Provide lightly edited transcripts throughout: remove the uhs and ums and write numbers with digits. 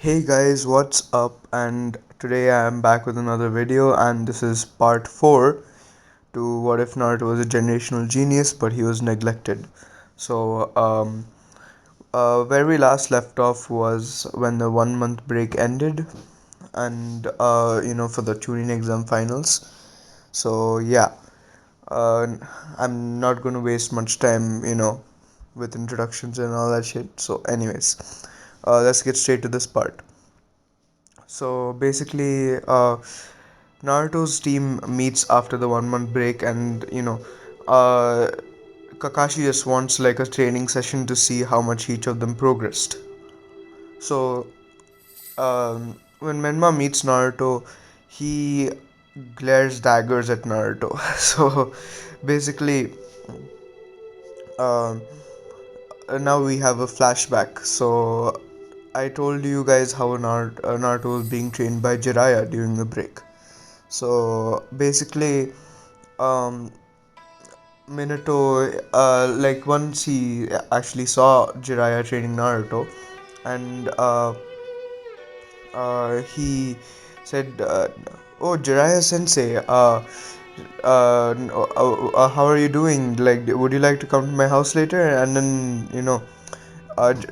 Hey guys, what's up? And today I am back with another video, and this is part 4 to What If Naruto was a generational genius but he was neglected. So, where we last left off was when the 1 month break ended, and for the tuning exam finals. So, yeah, uh, I'm not going to waste much time, with introductions and all that shit. So, anyways, let's get straight to this part. So basically, Naruto's team meets after the 1 month break, and uh, Kakashi just wants like a training session to see how much each of them progressed. So when Menma meets Naruto, he glares daggers at Naruto. So basically, um, now we have a flashback. So I told you guys how Naruto was being trained by Jiraiya during the break. So basically, um, Minato, like once he actually saw Jiraiya training Naruto, and he said, "Oh, Jiraiya Sensei, how are you doing? Like, would you like to come to my house later?" And then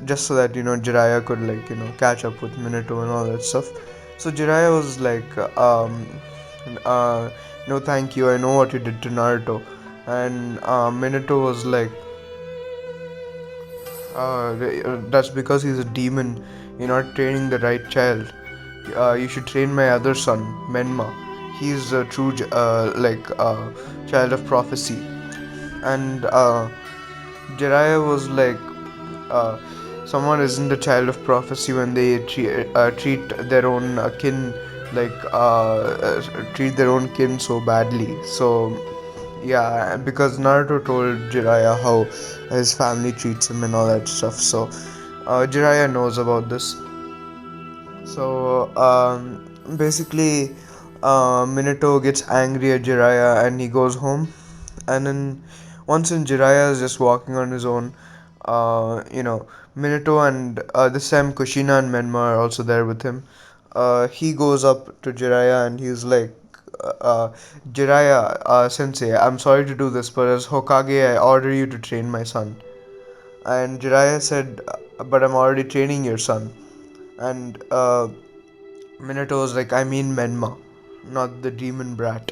just so that Jiraiya could catch up with Minato and all that stuff. So Jiraiya was like, uh, "No, thank you. I know what you did to Naruto." And Minato was like, "That's because he's a demon. You're not training the right child. You should train my other son, Menma. He's a true child of prophecy." And Jiraiya was like, uh, someone isn't a child of prophecy when they treat their own kin treat their own kin so badly. So yeah, because Naruto told Jiraiya how his family treats him and all that stuff. So Jiraiya knows about this. So basically, Minato gets angry at Jiraiya and he goes home. And then once in Jiraiya is just walking on his own, Minato and this time Kushina and Menma are also there with him. He goes up to Jiraiya and he's like, uh, uh, Jiraiya, Sensei, I'm sorry to do this, but as Hokage, I order you to train my son. And Jiraiya said, but I'm already training your son. And Minato was like, I mean Menma, not the demon brat.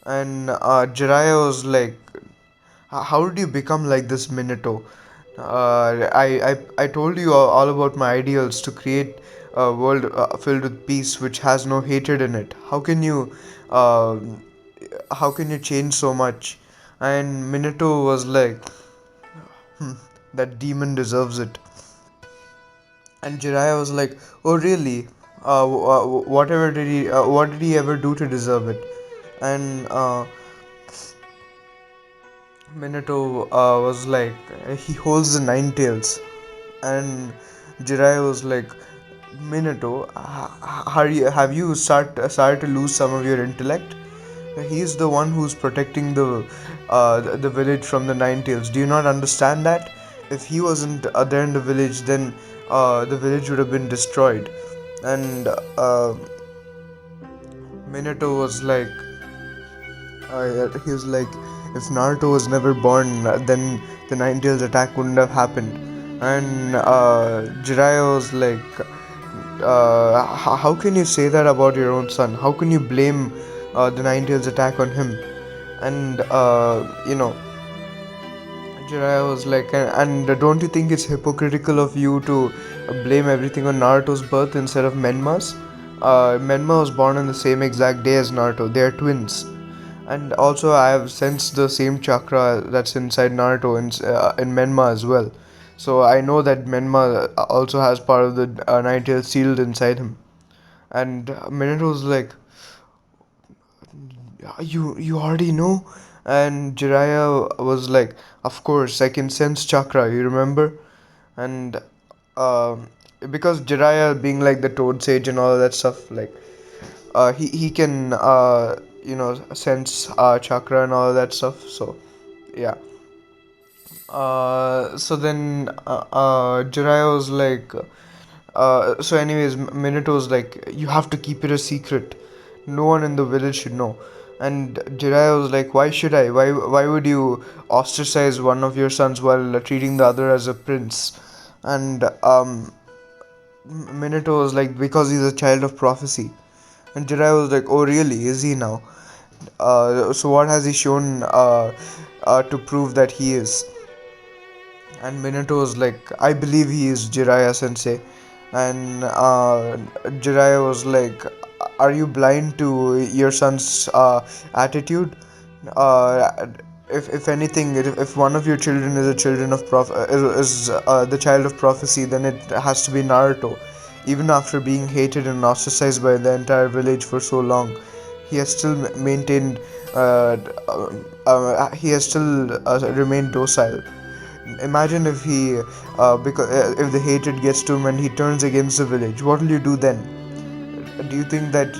And Jiraiya was like, how did you become like this, Minato? I told you all about my ideals to create a world filled with peace which has no hatred in it. Uh, how can you change so much? And Minato was like, that demon deserves it. And Jiraiya was like, "Oh really? What did he ever do to deserve it?" And Minato was like, "He holds the nine tails." And Jiraiya was like, "Minato, have you started to lose some of your intellect? He's the one who's protecting the village from the nine tails. Do you not understand that? If he wasn't there in the village, then the village would have been destroyed." And Minato was like, he was like, if Naruto was never born, then the Nine Tails attack wouldn't have happened. And Jiraiya was like, how can you say that about your own son? How can you blame the Nine Tails attack on him? And Jiraiya was like, and don't you think it's hypocritical of you to blame everything on Naruto's birth instead of Menma's? Menma was born on the same exact day as Naruto. They are twins. And also, I have sensed the same chakra that's inside Naruto in Menma as well. So I know that Menma also has part of the Nine Tails sealed inside him. And Minato was like, you already know? And Jiraiya was like, of course, I can sense chakra, you remember? And um, because Jiraiya being like the Toad Sage and all that stuff, like he can sense chakra and all that stuff. So yeah. So then Jiraiya was like, So anyways, Minato's like, you have to keep it a secret. No one in the village should know. And Jiraiya was like, why should I? Why would you ostracize one of your sons while treating the other as a prince? And Minato was like, because he's a child of prophecy. And Jiraiya was like, oh really? Is he now? So what has he shown to prove that he is? And Minato was like, I believe he is Jiraiya sensei. And Jiraiya was like, are you blind to your son's attitude? Uh, if anything, if one of your children is a children of the child of prophecy, then it has to be Naruto. Even after being hated and ostracized by the entire village for so long, he has still maintained. He has still remained docile. Imagine if if the hatred gets to him and he turns against the village. What will you do then? Do you think that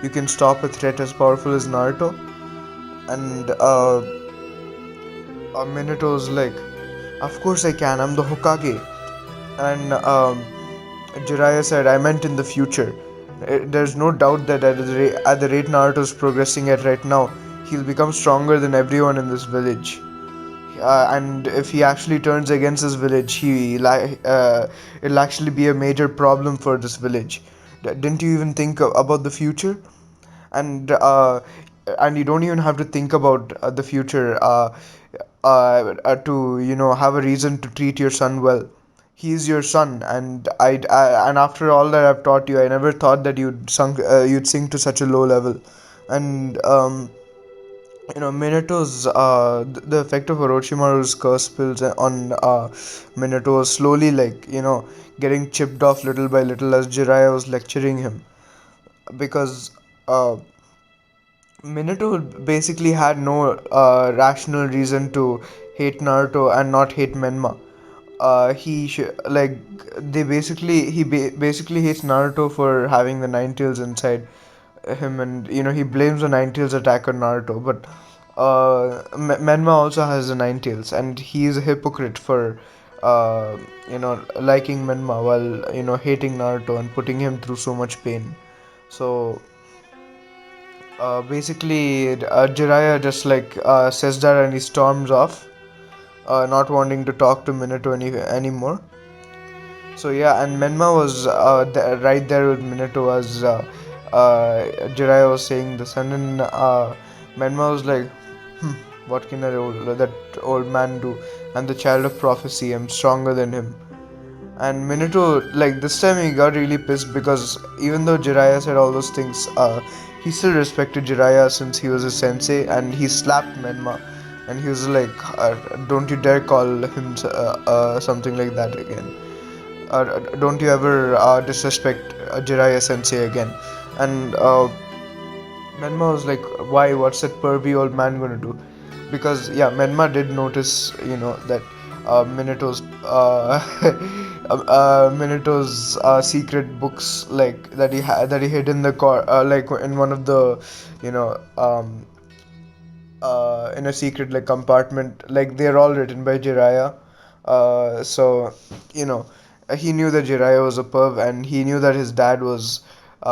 you can stop a threat as powerful as Naruto? And Minato's like, of course I can. I'm the Hokage. And Jiraiya said, I meant in the future. There's no doubt that at the rate Naruto's progressing at right now, he'll become stronger than everyone in this village. And if he actually turns against this village, it'll actually be a major problem for this village. Didn't you even think about the future? And and you don't even have to think about the future to have a reason to treat your son well. He is your son, and and after all that I've taught you, I never thought that you'd sink to such a low level. And Minato's the effect of Orochimaru's curse spills on Minato was slowly, like, getting chipped off little by little as Jiraiya was lecturing him, because uh, Minato basically had no rational reason to hate Naruto and not hate Menma. Like, basically hates Naruto for having the Nine Tails inside him, and he blames the Nine Tails attack on Naruto. But Menma also has the Nine Tails, and he is a hypocrite for liking Menma while hating Naruto and putting him through so much pain. So basically, Jiraiya just like says that and he storms off, not wanting to talk to Minato anymore. So yeah, and Menma was right there with Minato as Jiraiya was saying this, and then Menma was like, "What can that old man do? I'm the child of prophecy. I'm stronger than him." And Minato, like this time, he got really pissed because even though Jiraiya said all those things, he still respected Jiraiya since he was a sensei, and he slapped Menma, and he was like, "Don't you dare call him something like that again. Don't you ever disrespect Jiraiya Sensei again." And Menma was like, "Why? What's that pervy old man gonna do?" Because yeah, Menma did notice, that Minato's Minato's secret books, like that he hid in the car, like in one of the, you know, in a secret like compartment, like they're all written by Jiraiya. So you know, he knew that Jiraiya was a perv, and he knew that his dad was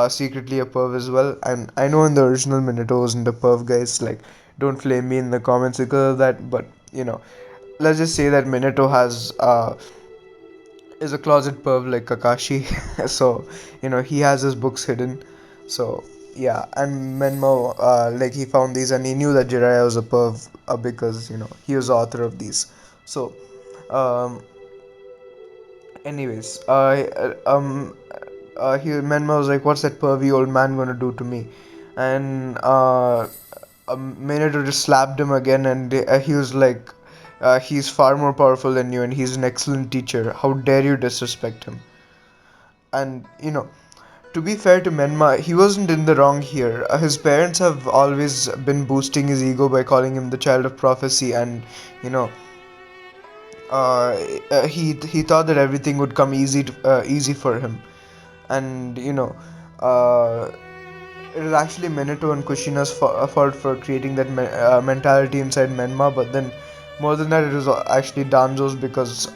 secretly a perv as well. And I know in the original Minato wasn't a perv, guys. Like, don't flame me in the comments because of that. But let's just say that Minato is a closet perv like Kakashi. So he has his books hidden. So yeah, and Menmo, like, he found these and he knew that Jiraiya was a perv, because he was the author of these. So um anyways, Menma was like, "What's that pervy old man gonna do to me?" And Minato just slapped him again, and he was like, "He's far more powerful than you, and he's an excellent teacher. How dare you disrespect him?" And to be fair to Menma, he wasn't in the wrong here. His parents have always been boosting his ego by calling him the child of prophecy, and you know, he thought that everything would come easy for him, and uh, it was actually Minato and Kushina's fault for creating that mentality inside Menma. But then, more than that, it was actually Danzo's, because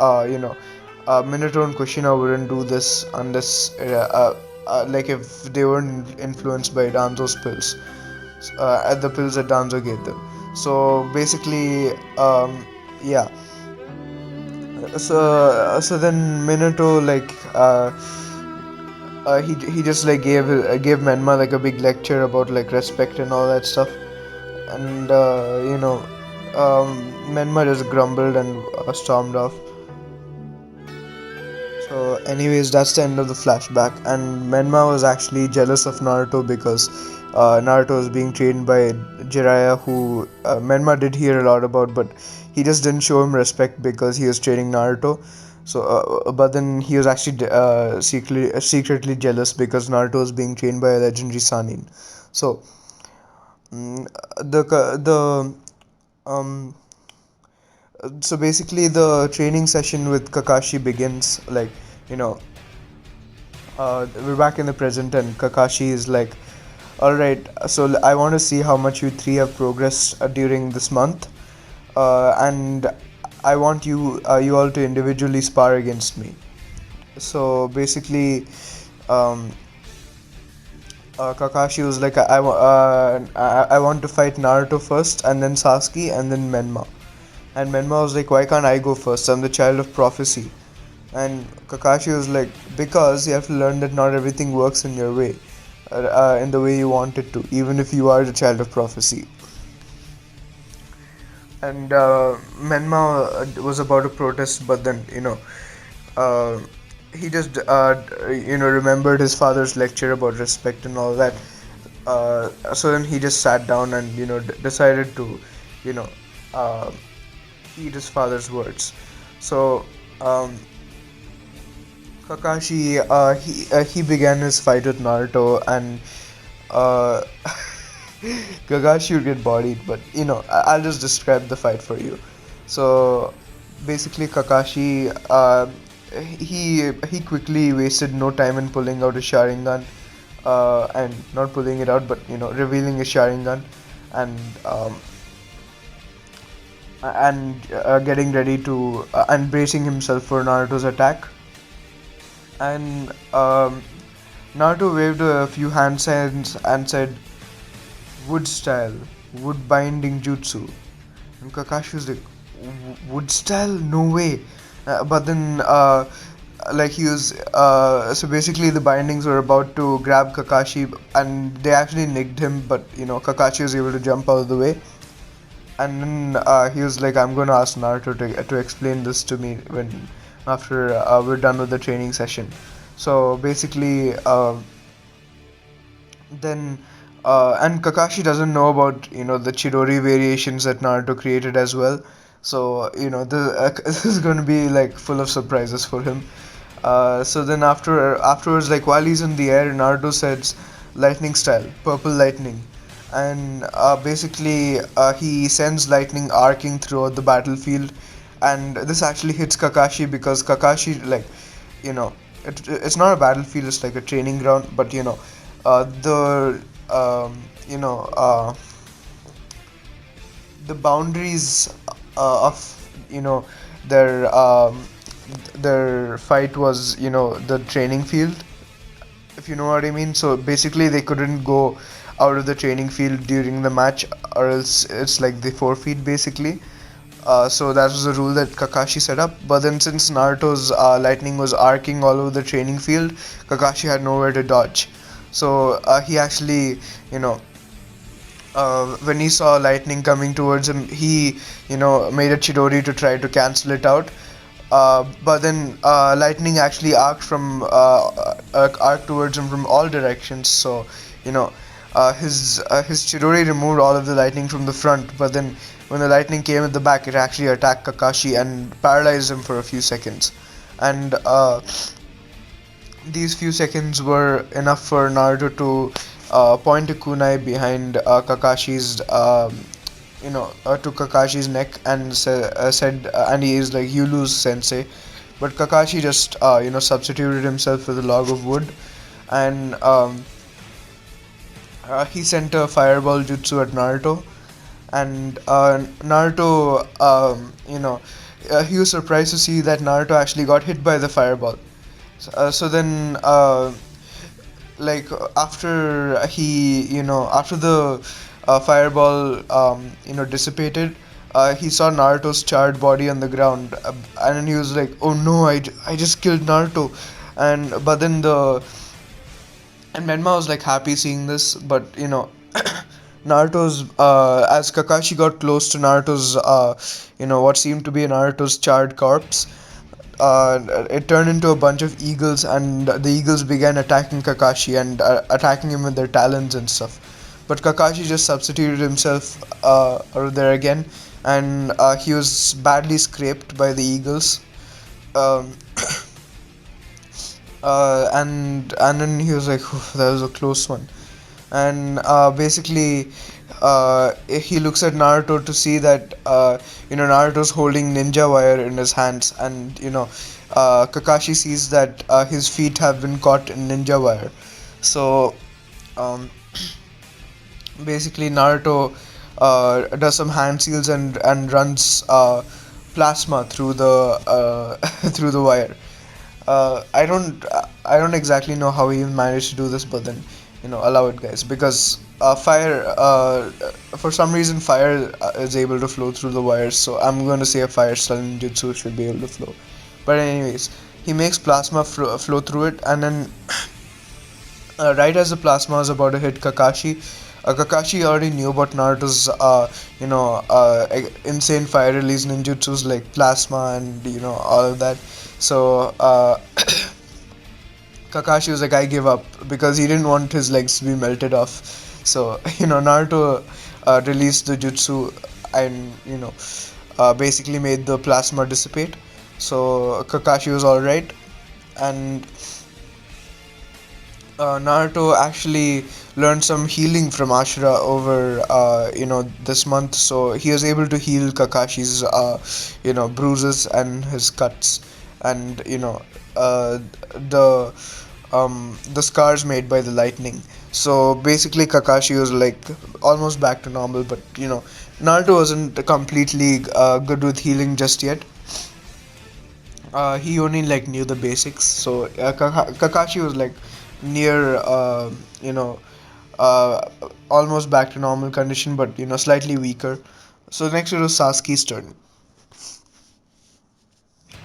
Minato and Kushina wouldn't do this unless, like, if they weren't influenced by Danzo's pills, at the pills that Danzo gave them. So basically, yeah. So then Minato, like, he just like gave Menma like a big lecture about like respect and all that stuff, and Menma just grumbled and stormed off. So, anyways, that's the end of the flashback. And Menma was actually jealous of Naruto because Naruto was being trained by Jiraiya, who Menma did hear a lot about, but he just didn't show him respect because he was training Naruto. So, but then he was actually secretly jealous because Naruto was being trained by a legendary Sanin. So, mm, the um so basically the training session with Kakashi begins, like, you know we're back in the present, and Kakashi is like, all right, so I want to see how much you three have progressed during this month, and I want you all to individually spar against me. So basically, um, Kakashi was like, I want to fight Naruto first, and then Sasuke, and then Menma. And Menma was like, why can't I go first? I'm the child of prophecy. And Kakashi was like, because you have to learn that not everything works in your way, in the way you want it to, even if you are the child of prophecy. And Menma was about to protest, but then, uh, he just, remembered his father's lecture about respect and all that. So then he just sat down and, decided to, you know, uh, heed his father's words. So, um, Kakashi, he began his fight with Naruto, and uh, Kakashi would get bodied. But I'll just describe the fight for you. So basically, Kakashi, he quickly wasted no time in pulling out his Sharingan, and not pulling it out, but revealing his Sharingan, and getting ready to and bracing himself for Naruto's attack. And Naruto waved a few hand signs and said, "Wood style, wood binding jutsu." And Kakashi was like, "Wood style? No way!" But then, like he was, so basically the bindings were about to grab Kakashi, and they actually nicked him. But Kakashi was able to jump out of the way, and then he was like, "I'm going to ask Naruto to explain this to me when after we're done with the training session." So basically, then and Kakashi doesn't know about the Chidori variations that Naruto created as well. So this is going to be like full of surprises for him. So then afterwards, like while he's in the air, Naruto says lightning style, purple lightning, and basically he sends lightning arcing throughout the battlefield, and this actually hits Kakashi because Kakashi, like, you know it's not a battlefield, it's like a training ground, but the you know the boundaries of their their fight was the training field, if you know what I mean. So basically they couldn't go out of the training field during the match, or else it's like they forfeit basically. So that was the rule that Kakashi set up. But then since Naruto's lightning was arcing all over the training field, Kakashi had nowhere to dodge. So he actually, you know, when he saw lightning coming towards him, he, made a Chidori to try to cancel it out. But then lightning actually arced towards him from all directions. So you know his Chidori removed all of the lightning from the front, but then when the lightning came at the back, it actually attacked Kakashi and paralyzed him for a few seconds. And these few seconds were enough for Naruto to point a kunai behind Kakashi's to Kakashi's neck, and said, and he is like, "You lose, Sensei." But Kakashi just substituted himself for the log of wood, and he sent a fireball jutsu at Naruto, and Naruto he was surprised to see that Naruto actually got hit by the fireball. So then, after after the fireball dissipated, he saw Naruto's charred body on the ground, and then he was like, "Oh no, I just killed Naruto," and but then the and Menma was like happy seeing this, but Naruto's as Kakashi got close to Naruto's what seemed to be Naruto's charred corpse, it turned into a bunch of eagles, and the eagles began attacking Kakashi and attacking him with their talons and stuff. But Kakashi just substituted himself over there again, and he was badly scraped by the eagles. Um, and then he was like, that was a close one. And basically, he looks at Naruto to see that Naruto's holding ninja wire in his hands, and Kakashi sees that his feet have been caught in ninja wire. So um, basically, Naruto does some hand seals and runs plasma through the through the wire. I don't exactly know how he managed to do this, but then allow it, guys, because fire for some reason fire is able to flow through the wires. So I'm going to say a fire style ninjutsu should be able to flow. But anyways, he makes plasma flow through it, and then right as the plasma was about to hit Kakashi, Kakashi already knew about Naruto's insane fire release ninjutsus like plasma and all of that. So Kakashi was like, I give up, because he didn't want his legs to be melted off. So Naruto released the jutsu and basically made the plasma dissipate. So Kakashi was all right, and Naruto actually learned some healing from Ashura over this month, so he was able to heal Kakashi's bruises and his cuts, and the the scars made by the lightning. So basically, Kakashi was like almost back to normal, but Naruto wasn't completely good with healing just yet. He only like knew the basics, so Kakashi was like near you know uh, almost back to normal condition, but slightly weaker. So next it was Sasuke's turn.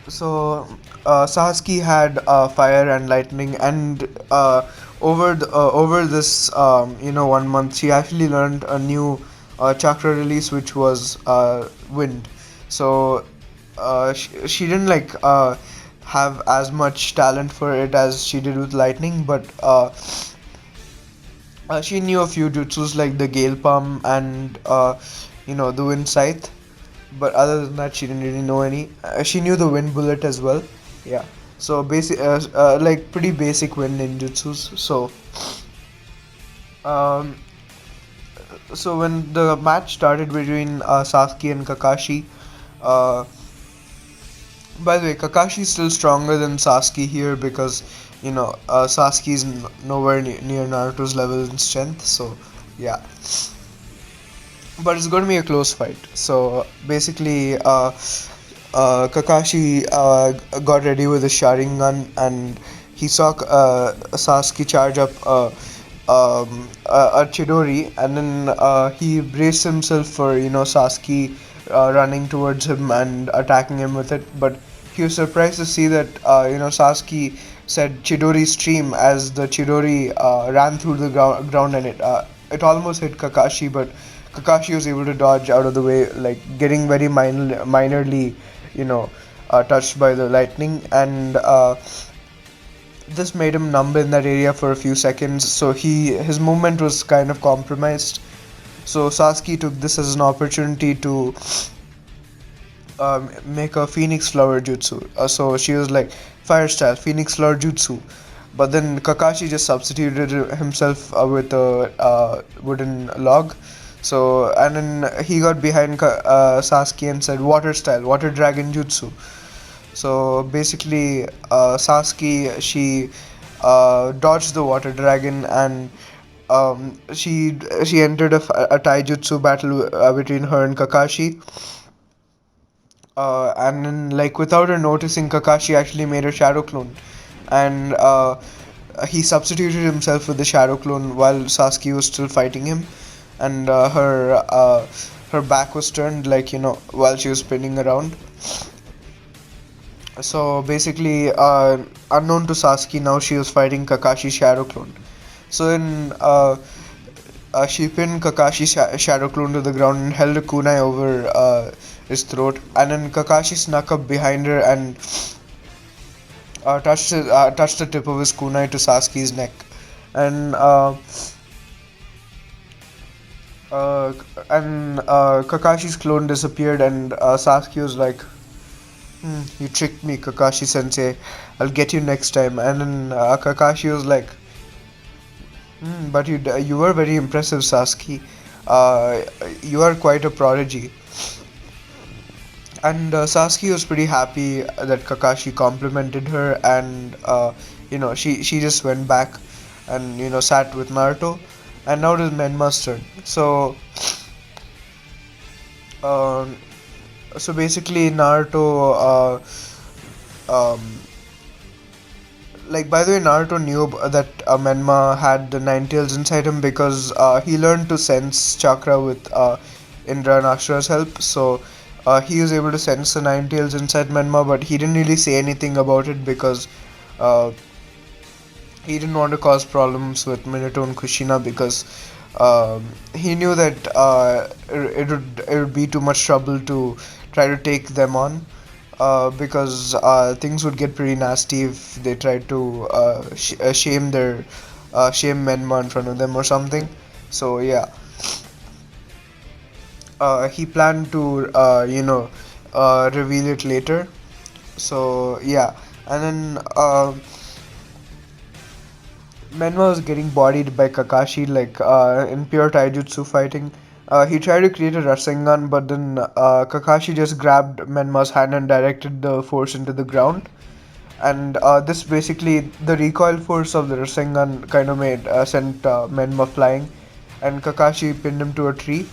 So Sasuke had fire and lightning, and over this 1 month, she actually learned a new chakra release, which was wind. So she didn't have as much talent for it as she did with lightning, but she knew a few jutsus like the Gale Palm and the Wind Scythe, but other than that, she didn't really know any. She knew the Wind Bullet as well. Yeah. So basic, like pretty basic wind ninjutsus. Um, so when the match started between Sasuke and Kakashi, uh, by the way, Kakashi is still stronger than Sasuke here because Sasuke is nowhere near Naruto's level in strength. So yeah, but it's going to be a close fight. So basically, Kakashi got ready with his Sharingan, and he saw Sasuke charge up a Chidori, and then he braced himself for Sasuke running towards him and attacking him with it. But he was surprised to see that Sasuke said Chidori stream as the Chidori ran through the ground, and it almost hit Kakashi, but Kakashi was able to dodge out of the way, like getting very minorly, touched by the lightning, and this made him numb in that area for a few seconds. So his movement was kind of compromised. So Sasuke took this as an opportunity to make a Phoenix Flower Jutsu. So she was like, Fire Style, Phoenix Flower Jutsu. But then Kakashi just substituted himself with a wooden log. So, and then he got behind Sasuke and said, Water Style, Water Dragon Jutsu. So basically, she dodged the Water Dragon, and she entered a taijutsu battle between her and Kakashi. And then, like, without her noticing, Kakashi actually made a shadow clone, and he substituted himself with the shadow clone while Sasuke was still fighting him, and her back was turned, like, while she was spinning around. So basically, unknown to Sasuke, now she was fighting Kakashi's shadow clone. So then, she pinned Kakashi's shadow clone to the ground and held a kunai over his throat. And then Kakashi snuck up behind her and touched the tip of his kunai to Sasuke's neck. And uh, Kakashi's clone disappeared, and Sasuke was like, "You tricked me, Kakashi Sensei. I'll get you next time." And then Kakashi was like, "But you were very impressive, Sasuke. Uh, you are quite a prodigy." And Sasuke was pretty happy that Kakashi complimented her, and she just went back and sat with Naruto, and now it is Menma's turn. Um, so basically Naruto, um, like, by the way, Naruto knew that Menma had the Nine Tails inside him because he learned to sense chakra with Indra and Ashura's help. So he was able to sense the Nine Tails inside Menma, but he didn't really say anything about it because uh, he didn't want to cause problems with Minato and Kushina, because he knew that it would be too much trouble to try to take them on, because things would get pretty nasty if they tried to shame Menma in front of them or something. So yeah, he planned to reveal it later. So yeah, and then Menma was getting bodied by Kakashi, like, in pure taijutsu fighting. He tried to create a Rasengan, but then Kakashi just grabbed Menma's hand and directed the force into the ground. And this basically, the recoil force of the Rasengan kind of sent Menma flying, and Kakashi pinned him to a tree.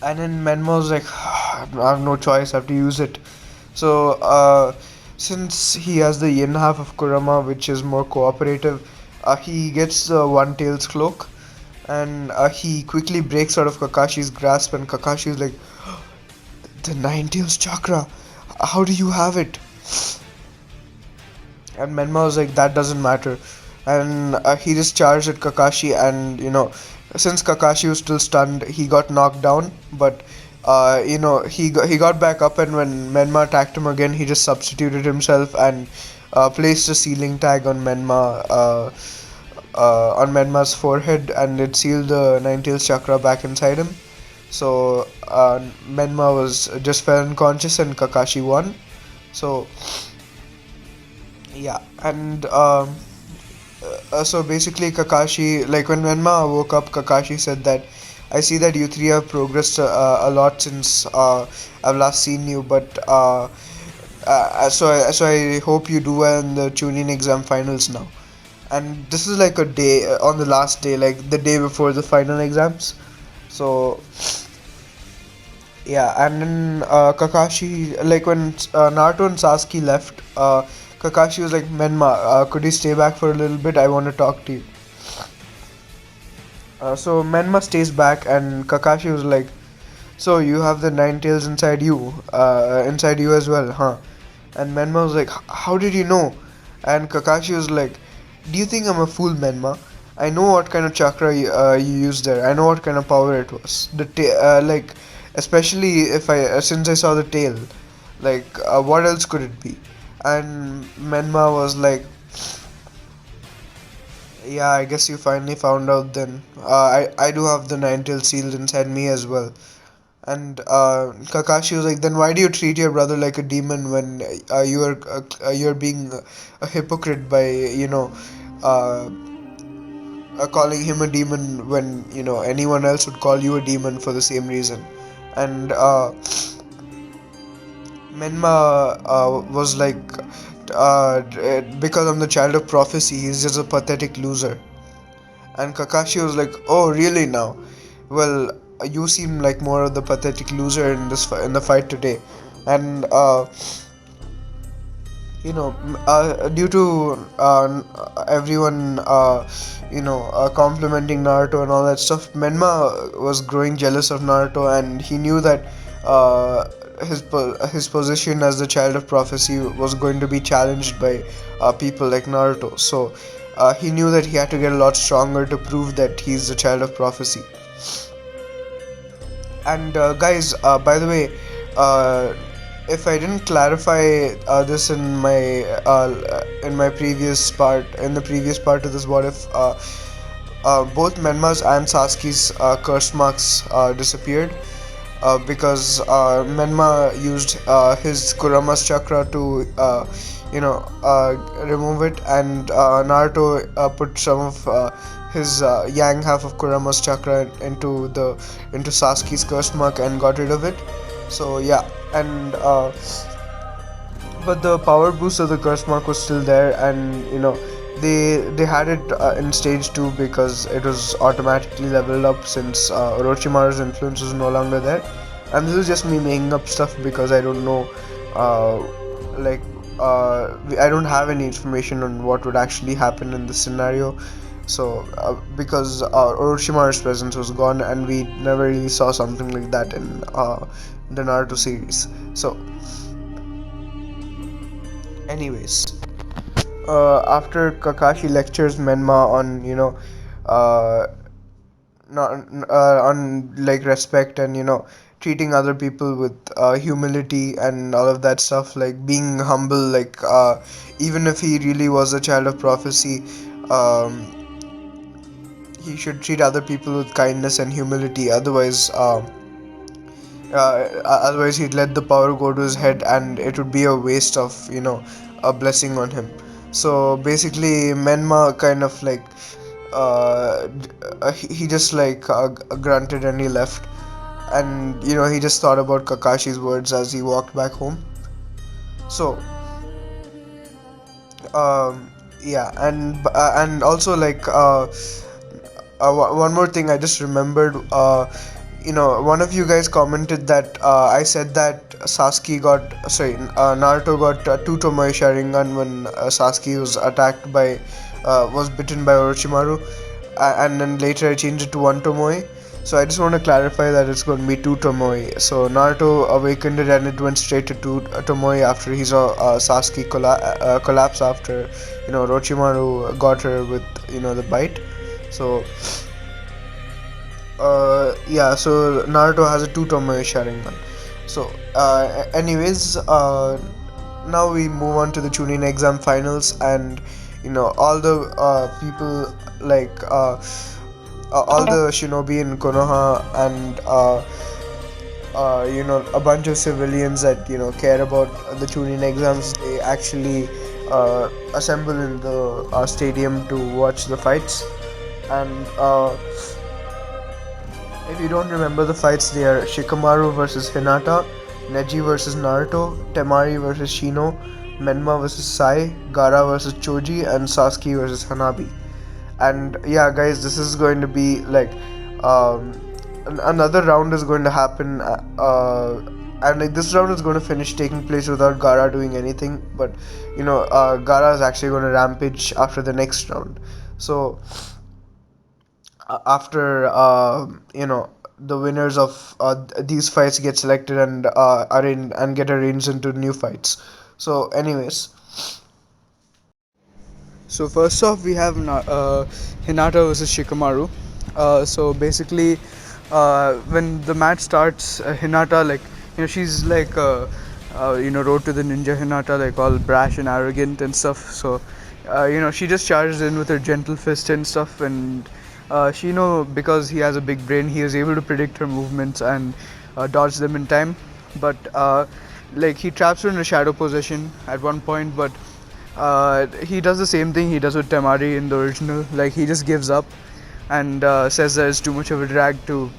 And then Menma was like, I have no choice, I have to use it. So, since he has the yin half of Kurama, which is more cooperative, he gets the One Tails cloak, and he quickly breaks out of Kakashi's grasp. And Kakashi is like, the Nine Tails chakra, how do you have it? And Menma was like, that doesn't matter. And he just charged at Kakashi, and since Kakashi was still stunned, he got knocked down. But he got back up, and when Menma attacked him again, he just substituted himself and placed a sealing tag on Menma's forehead, and it sealed the Nine Tails chakra back inside him. So Menma was just fell unconscious, and Kakashi won. So yeah, and so basically Kakashi, like, when Menma woke up, Kakashi said that, I see that you three have progressed a lot since I've last seen you, but so I hope you do well in the Chunin exam finals now. And this is like a day, on the last day, like the day before the final exams. So yeah, and then Kakashi, like, when Naruto and Sasuke left, Kakashi was like, Menma, could you stay back for a little bit? I want to talk to you. So Menma stays back, and Kakashi was like, so you have the Nine Tails inside you as well, huh? And Menma was like, how did you know? And Kakashi was like, do you think I'm a fool, Menma? I know what kind of chakra you used there. I know what kind of power it was. Like, especially if since I saw the tail, like, what else could it be? And Menma was like, yeah, I guess you finally found out then. I do have the Nine Tails sealed inside me as well. And Kakashi was like, then why do you treat your brother like a demon when you're being a hypocrite by uh, calling him a demon when anyone else would call you a demon for the same reason. And Menma was like, because I'm the child of prophecy, he's just a pathetic loser. And Kakashi was like, oh, really now? Well, you seem like more of the pathetic loser in in the fight today. And due to everyone complimenting Naruto and all that stuff, Menma was growing jealous of Naruto, and he knew that his position as the child of prophecy was going to be challenged by people like Naruto. So he knew that he had to get a lot stronger to prove that he's the child of prophecy. And guys, by the way, uh, if I didn't clarify this in my previous part, in the previous part of this what if, both Menma's and Sasuke's curse marks disappeared, because Menma used his Kurama's chakra to remove it, and Naruto put some of his yang half of Kurama's chakra into Sasuke's curse mark and got rid of it. So yeah, and but the power boost of the curse mark was still there, and they had it in stage 2 because it was automatically leveled up since Orochimaru's influence was no longer there. And this is just me making up stuff because I don't know, uh, like I don't have any information on what would actually happen in this scenario. So because Orochimaru's presence was gone, and we never really saw something like that in the Naruto series. So anyways, after Kakashi lectures Menma on uh, not on like respect, and treating other people with humility and all of that stuff, like being humble, like even if he really was a child of prophecy, um, he should treat other people with kindness and humility. Otherwise he'd let the power go to his head, and it would be a waste of a blessing on him. So basically Menma kind of like he just like grunted and he left, and he just thought about Kakashi's words as he walked back home. So yeah, and also like one more thing I just remembered. One of you guys commented that I said that Naruto got two Tomoe Sharingan when Sasuke was bitten by Orochimaru, and then later I changed it to one Tomoe. So I just want to clarify that it's going to be two Tomoe. So Naruto awakened it, and it went straight to two Tomoe after he saw Sasuke collapse after Orochimaru got her with the bite. So yeah, so Naruto has a two Tomoe Sharingan. So anyways, now we move on to the Chunin exam finals, and all the people, like all the shinobi in Konoha, and a bunch of civilians that care about the Chunin exams, they actually assemble in the stadium to watch the fights. And if you don't remember the fights, they are Shikamaru versus Hinata, Neji versus Naruto, Temari versus Shino, Menma versus Sai, Gaara versus Choji, and Sasuke versus Hanabi. And yeah, guys, this is going to be like um, another round is going to happen, and like this round is going to finish taking place without Gaara doing anything. But Gaara is actually going to rampage after the next round. So after the winners of these fights get selected and get arranged into new fights. So anyways, So first off, we have Hinata versus Shikamaru. So basically, when the match starts, Hinata, like she's like Road to the Ninja Hinata, like all brash and arrogant and stuff. So she just charges in with her gentle fist and stuff, and she because he has a big brain, he is able to predict her movements and dodge them in time. But like he traps her in a shadow position at one point, but he does the same thing he does with Temari in the original. Like he just gives up and says that it's too much of a drag to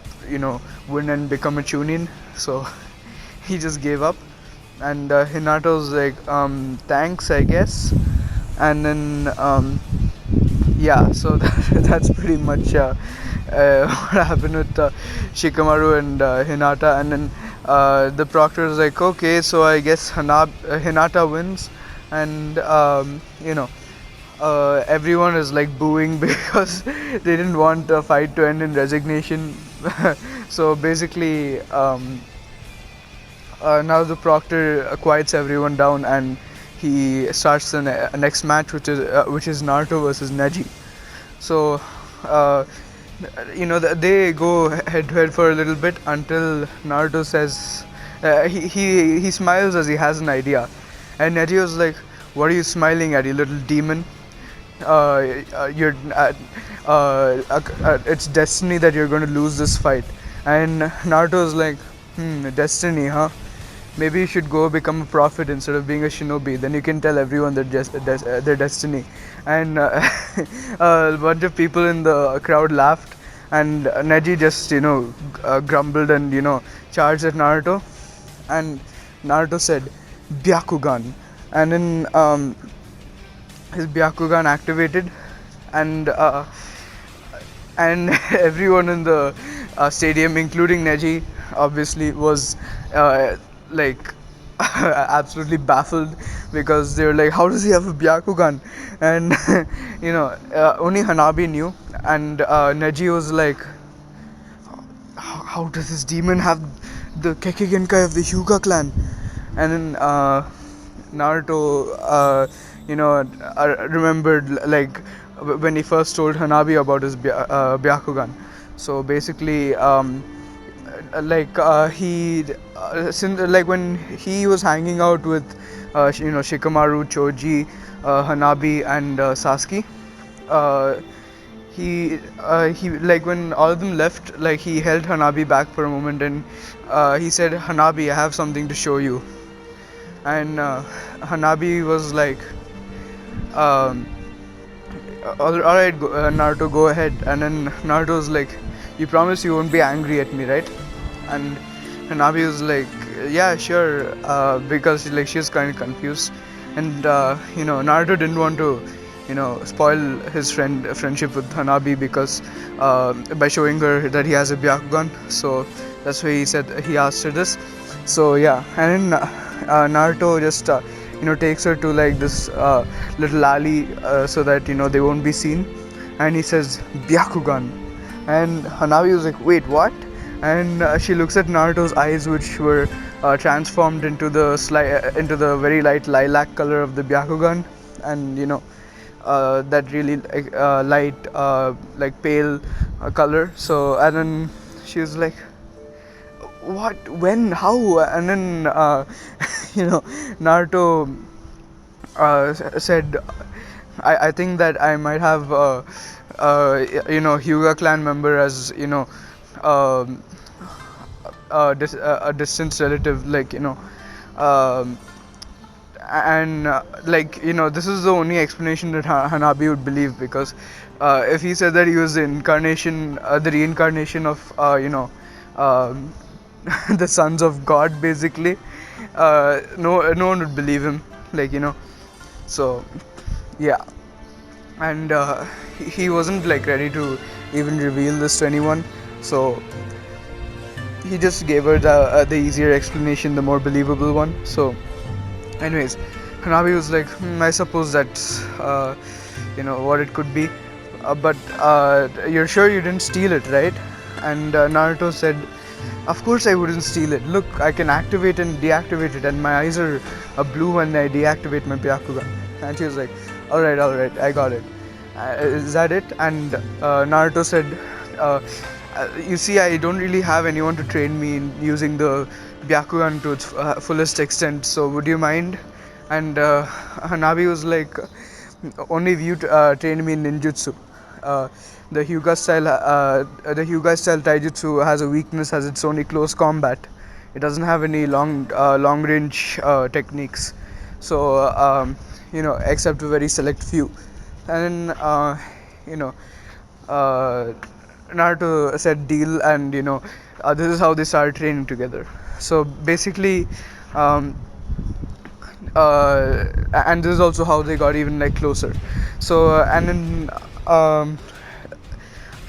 win and become a Chunin. So he just gave up, and Hinato's like thanks, I guess. And then yeah, so that's pretty much what happened with Shikamaru and Hinata, and then the proctor is like, okay, so I guess Hinata wins, and everyone is like booing because they didn't want the fight to end in resignation. So basically, now the proctor quiets everyone down, and he starts the next match, which is Naruto versus Neji. So, uh, they go head to head for a little bit until Naruto says, he smiles as he has an idea, and Neji was like, "What are you smiling at, you little demon? You're it's destiny that you're going to lose this fight." And Naruto's like, destiny, huh? Maybe you should go become a prophet instead of being a shinobi. Then you can tell everyone their destiny. And a bunch of people in the crowd laughed, and Neji just grumbled and charged at Naruto, and Naruto said, "Byakugan," and then his Byakugan activated, and everyone in the stadium, including Neji, obviously was like absolutely baffled, because they were like, "How does he have a Byakugan?" And only Hanabi knew, and Neji was like, how does this demon have the Keke Genkai of the Hyuga clan? And then Naruto, remembered like when he first told Hanabi about his Byakugan. So basically, since like when he was hanging out with Shikamaru, Choji, Hanabi, and Sasuke, uh, he like when all of them left, like he held Hanabi back for a moment, and he said, "Hanabi, I have something to show you." And Hanabi was like, um, all right, Naruto, go ahead." And then Naruto was like, "You promise you won't be angry at me, right?" And Hanabi was like, "Yeah, sure," because like she was kind of confused, and Naruto didn't want to spoil his friendship with Hanabi, because by showing her that he has a Byakugan. So that's why he asked her this. So yeah, and then Naruto just takes her to like this little alley, so that they won't be seen, and he says, "Byakugan," and Hanabi was like, "Wait, what?" And she looks at Naruto's eyes, which were transformed into into the very light lilac color of the Byakugan, and that really light, like pale color. So, and then she was like, "What? When? How?" And then Naruto said, I think that I might have Hyuga clan member as um, a distant relative, like um, and like this is the only explanation that Hanabi would believe, because if he said that he was the reincarnation of um, the sons of God, basically, no one would believe him, like so yeah. And he wasn't like ready to even reveal this to anyone, so he just gave her the easier explanation, the more believable one. So anyways, Hanabi was like, I suppose that's what it could be, but you're sure you didn't steal it, right? And Naruto said, "Of course I wouldn't steal it. Look, I can activate and deactivate it, and my eyes are blue when I deactivate my Byakugan." And she was like, all right, I got it. Is that it?" And Naruto said, uh, "You see, I don't really have anyone to train me in using the Byakugan to its fullest extent, so would you mind?" And Hanabi was like, "Only if you train me in ninjutsu. Uh, the Hyuga style taijutsu has a weakness, as it's only close combat. It doesn't have any long range techniques. So except a very select few." And then you know uh, Naruto said deal, and this is how they started training together. So basically, um, and this is also how they got even like closer. So and then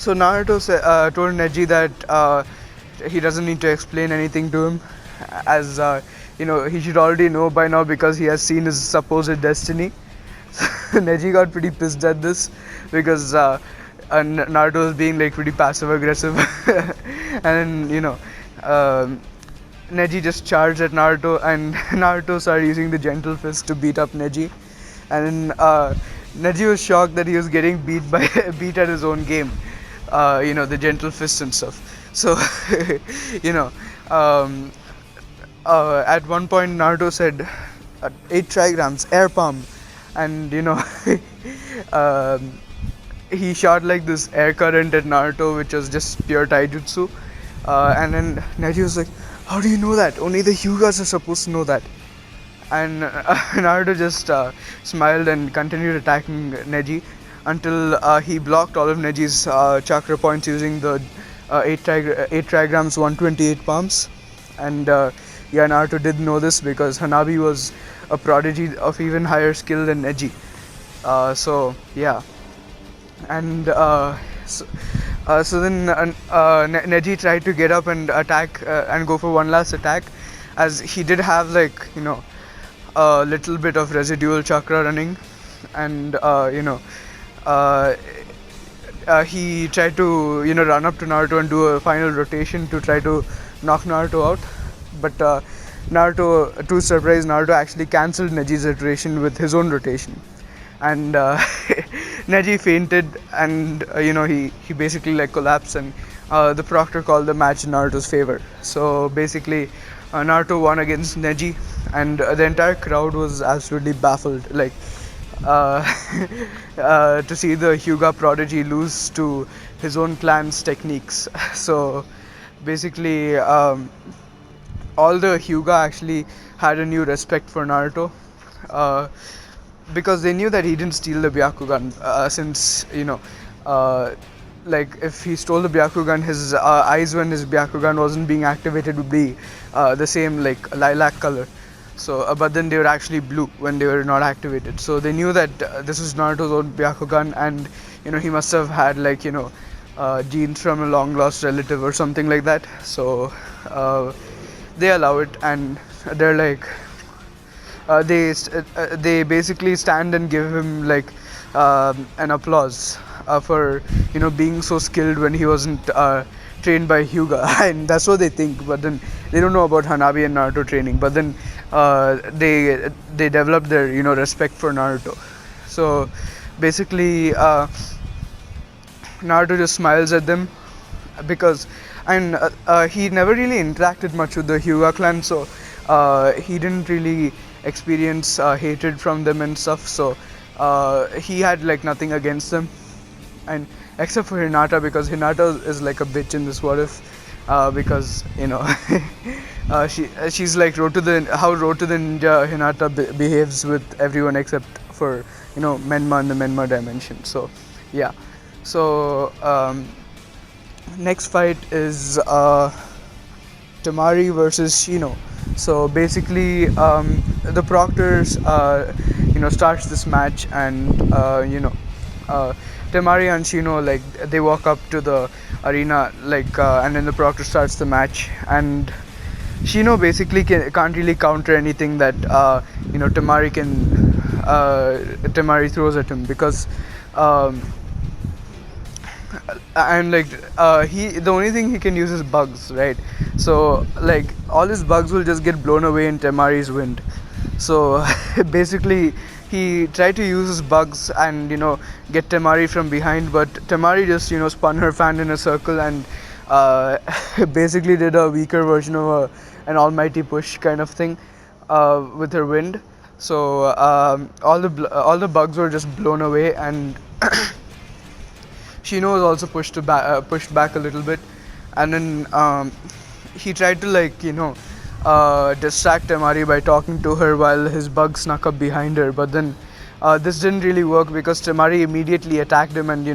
So Naruto told Neji that he doesn't need to explain anything to him, as he should already know by now because he has seen his supposed destiny. Neji got pretty pissed at this because Naruto was being like pretty passive aggressive, and then Neji just charged at Naruto, and Naruto started using the gentle fist to beat up Neji, and then Neji was shocked that he was getting beat at his own game, the gentle fist and stuff. So, you know, um, at one point Naruto said, 8 trigrams, air palm, and um, he shot like this air current at Naruto, which was just pure taijutsu. And then Neji was like, "How do you know that? Only the Hyugas are supposed to know that." And Naruto just smiled and continued attacking Neji until he blocked all of Neji's chakra points using the 8 trigrams, 128 palms. And yeah, Naruto did know this because Hanabi was a prodigy of even higher skill than Neji. So yeah, and so then Neji tried to get up and attack and go for one last attack, as he did have like a little bit of residual chakra running, and uh, he tried to run up to Naruto and do a final rotation to try to knock Naruto out, but Naruto, to his surprise, Naruto actually cancelled Neji's rotation with his own rotation, and Neji fainted, and he basically like collapsed, and the proctor called the match in Naruto's favor. So basically, Naruto won against Neji, and the entire crowd was absolutely baffled, like uh, to see the Hyuga prodigy lose to his own clan's techniques. So basically, all the Hyuga actually had a new respect for Naruto. Uh, because they knew that he didn't steal the Byakugan, since uh, like if he stole the Byakugan, his eyes when his Byakugan wasn't being activated would be the same like lilac color. So but then they were actually blue when they were not activated. So they knew that this is Naruto's own Byakugan, and he must have had like genes from a long lost relative or something like that. So they allow it, and they're like they basically stand and give him like an applause for being so skilled when he wasn't trained by Hyuga, and that's what they think. But then they don't know about Hanabi and Naruto training. But then they develop their respect for Naruto. So basically, Naruto just smiles at them because, and he never really interacted much with the Hyuga clan, so he didn't really experience hatred from them and stuff. So he had like nothing against them, and except for Hinata, because Hinata is like a bitch in this what if, because she's like how Road to the Ninja Hinata behaves with everyone except for Menma and the Menma dimension. So yeah, so next fight is Tamari versus Shino. So basically, the Proctors, starts this match, and Temari and Shino, like, they walk up to the arena, like, and then the Proctor starts the match, and Shino basically can't really counter anything that Temari throws at him, because and like he the only thing he can use is bugs, right? So like all his bugs will just get blown away in Temari's wind. So basically he tried to use his bugs and get Temari from behind, but Temari just spun her fan in a circle and basically did a weaker version of an almighty push kind of thing with her wind. So all the bugs were just blown away, and Shino was also pushed back a little bit, and then he tried to distract Temari by talking to her while his bug snuck up behind her. But then this didn't really work because Temari immediately attacked him and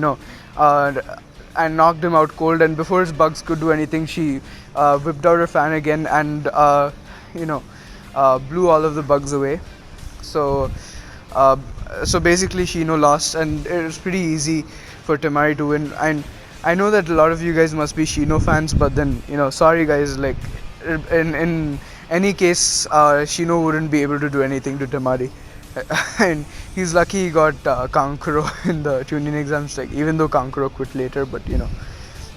knocked him out cold. And before his bugs could do anything, she whipped out her fan again and blew all of the bugs away. So so basically Shino lost, and it was pretty easy for Temari to win. I know that a lot of you guys must be Shino fans, but then sorry guys. Like in any case, Shino wouldn't be able to do anything to Tamari, and he's lucky he got Kankuro in the tuning exams. Like even though Kankuro quit later, but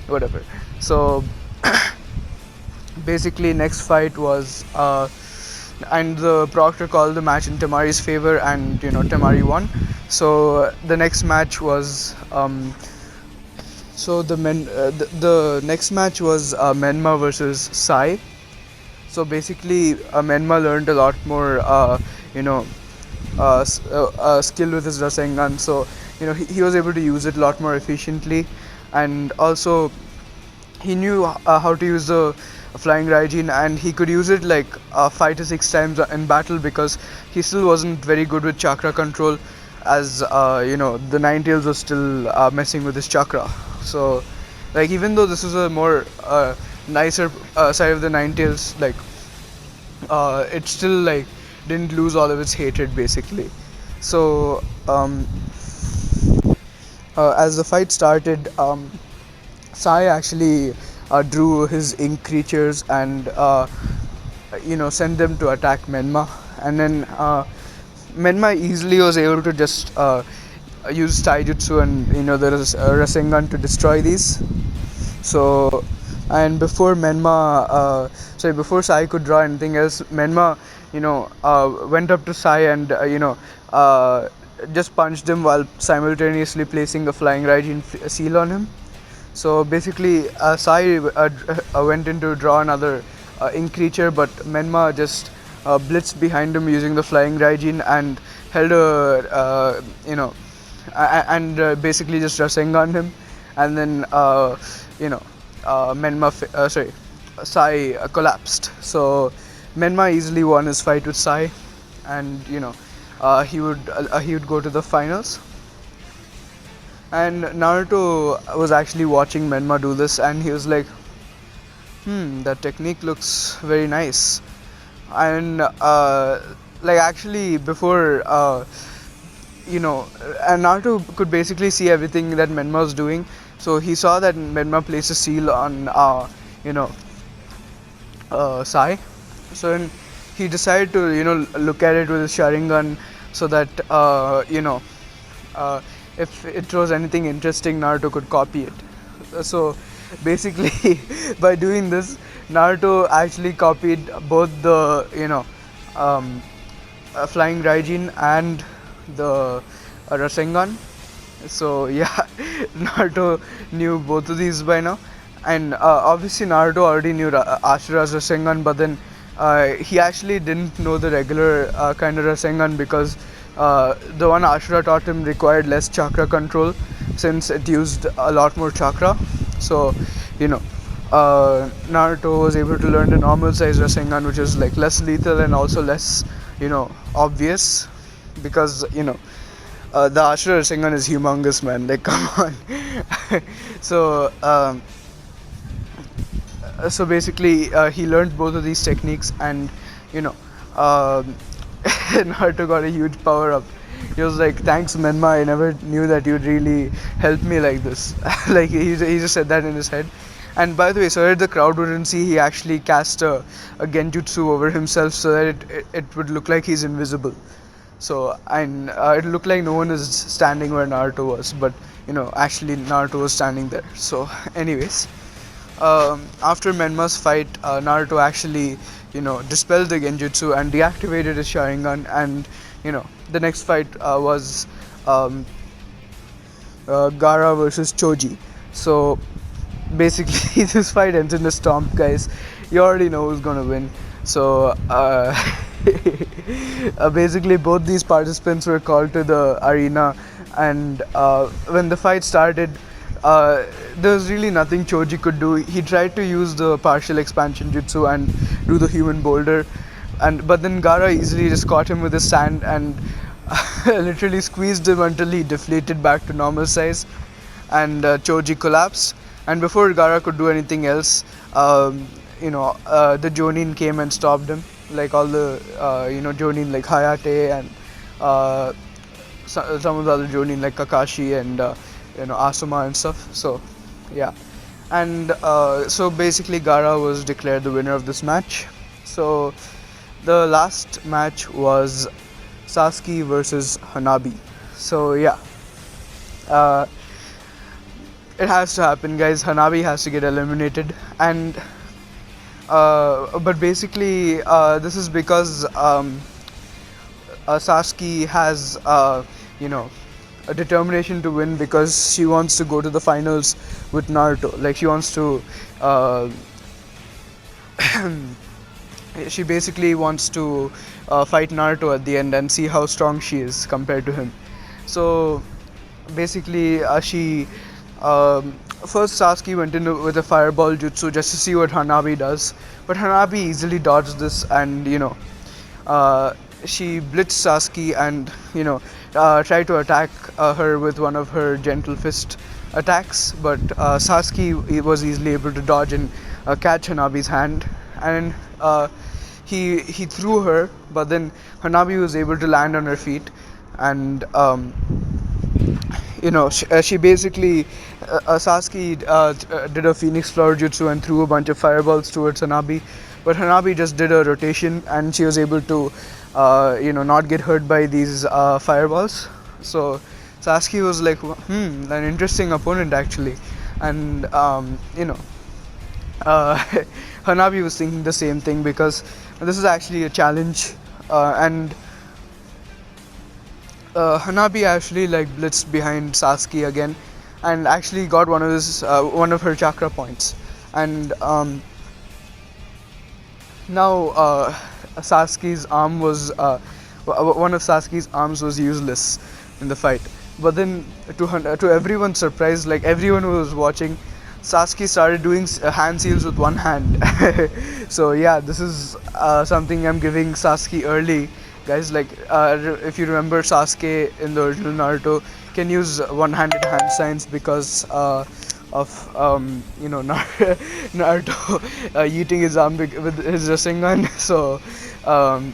whatever. So basically, next fight was. And the proctor called the match in Tamari's favor, and Tamari won. So the next match was the next match was Menma versus Sai. So basically, Menma learned a lot more, you know, skill with his Rasengan. So he was able to use it a lot more efficiently, and also he knew how to use the flying Raijin, and he could use it like 5 to 6 times in battle because he still wasn't very good with chakra control, as the Ninetales was still messing with his chakra. So like even though this was a more nicer side of the Ninetales, like it still like didn't lose all of its hatred basically. So as the fight started, Sai actually drew his ink creatures and sent them to attack Menma, and then Menma easily was able to just use Taijutsu and there is Rasengan to destroy these. So, and before before Sai could draw anything else, Menma went up to Sai and uh, just punched him while simultaneously placing a flying Raijin seal on him. So basically, Sai went in to draw another ink creature, but Menma just blitzed behind him using the flying Raijin and held basically just Rasengan him, and then Sai collapsed. So Menma easily won his fight with Sai, and he would go to the finals. And Naruto was actually watching Menma do this, and he was like, that technique looks very nice. And like actually before and Naruto could basically see everything that Menma was doing. So he saw that Menma placed a seal on Sai. So then he decided to look at it with his Sharingan, so that if it was anything interesting, Naruto could copy it. So basically, by doing this, Naruto actually copied both the flying Raijin and the Rasengan. So yeah, Naruto knew both of these by now, and obviously Naruto already knew Ashura's Rasengan, but then he actually didn't know the regular kind of Rasengan because the one Ashura taught him required less chakra control since it used a lot more chakra. So Naruto was able to learn the normal size Rasengan, which is like less lethal and also less obvious, because the Ashura Rasengan is humongous, man. Like, come on. So basically, he learned both of these techniques, and Naruto got a huge power up. He was like, "Thanks, Menma. I never knew that you'd really help me like this." Like he just said that in his head. And by the way, so that the crowd wouldn't see, he actually cast a genjutsu over himself so that it would look like he's invisible. So and it looked like no one is standing where Naruto was, but actually Naruto was standing there. So anyways, after Menma's fight, Naruto actually dispelled the genjutsu and deactivated his Sharingan, and the next fight was Gaara versus Choji. So basically, this fight ends in a stomp, guys. You already know who's gonna win. So basically, both these participants were called to the arena, and when the fight started, there was really nothing Choji could do. He tried to use the partial expansion jutsu and do the human boulder, but then Gaara easily just caught him with his sand and literally squeezed him until he deflated back to normal size, and Choji collapsed. And before Gaara could do anything else, the Jonin came and stopped him. Like all the Jonin, like Hayate and some of the other Jonin like Kakashi and Asuma and stuff. So Yeah, and so basically Gara was declared the winner of this match. So the last match was Sasuke versus Hanabi. So yeah, uh, it has to happen, guys. Hanabi has to get eliminated, and but basically this is because Sasuke has you know a determination to win because she wants to go to the finals with Naruto. Like she wants to uh, she basically wants to fight Naruto at the end and see how strong she is compared to him. So basically, she first Sasuke went in with a fireball jutsu just to see what Hanabi does, but Hanabi easily dodged this, and uh, she blitzed Sasuke and tried to attack her with one of her gentle fist attacks, but Sasuke was easily able to dodge and catch Hanabi's hand, and he threw her, but then Hanabi was able to land on her feet, and she basically Sasuke did a Phoenix Flower Jutsu and threw a bunch of fireballs towards Hanabi, but Hanabi just did a rotation and she was able to not get hurt by these fireballs. So Sasuke was like, an interesting opponent actually, and uh, Hanabi was thinking the same thing because this is actually a challenge, and Hanabi actually like blitzed behind Sasuke again, and actually got one of her chakra points, and now Sasuke's arm was one of Sasuke's arms was useless in the fight. But then to everyone's surprise, like everyone who was watching, Sasuke started doing hand seals with one hand. So yeah, this is something I'm giving Sasuke early, guys. Like if you remember, Sasuke in the original Naruto can use one-handed hand signs because of Naruto eating his arm with his Rasengan. So um,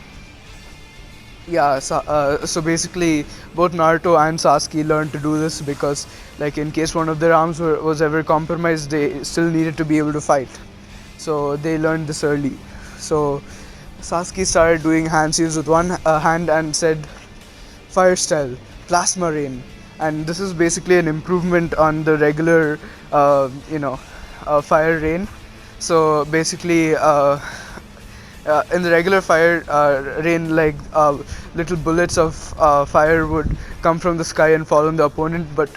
yeah, so basically both Naruto and Sasuke learned to do this because, like, in case one of their arms was ever compromised, they still needed to be able to fight. So they learned this early. So Sasuke started doing hand seals with one hand and said fire style, plasma rain, and this is basically an improvement on the regular, fire rain. So basically, in the regular fire rain, like little bullets of fire would come from the sky and fall on the opponent, but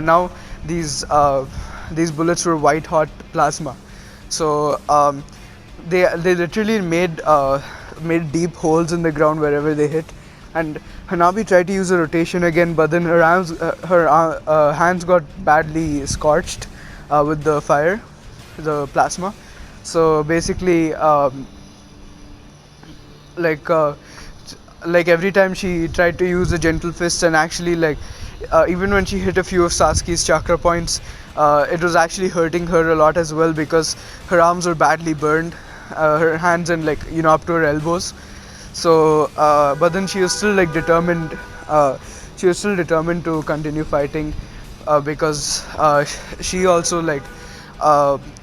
now these uh, these bullets were white hot plasma. So they literally made deep holes in the ground wherever they hit, and Hanabi tried to use a rotation again, but then her hands got badly scorched with the fire, the plasma. So basically, like uh, like every time she tried to use a gentle fist, and actually like even when she hit a few of Sasuke's chakra points, it was actually hurting her a lot as well because her arms were badly burned, her hands and like up to her elbows. So but then she was still like determined, she was still determined to continue fighting, because she also like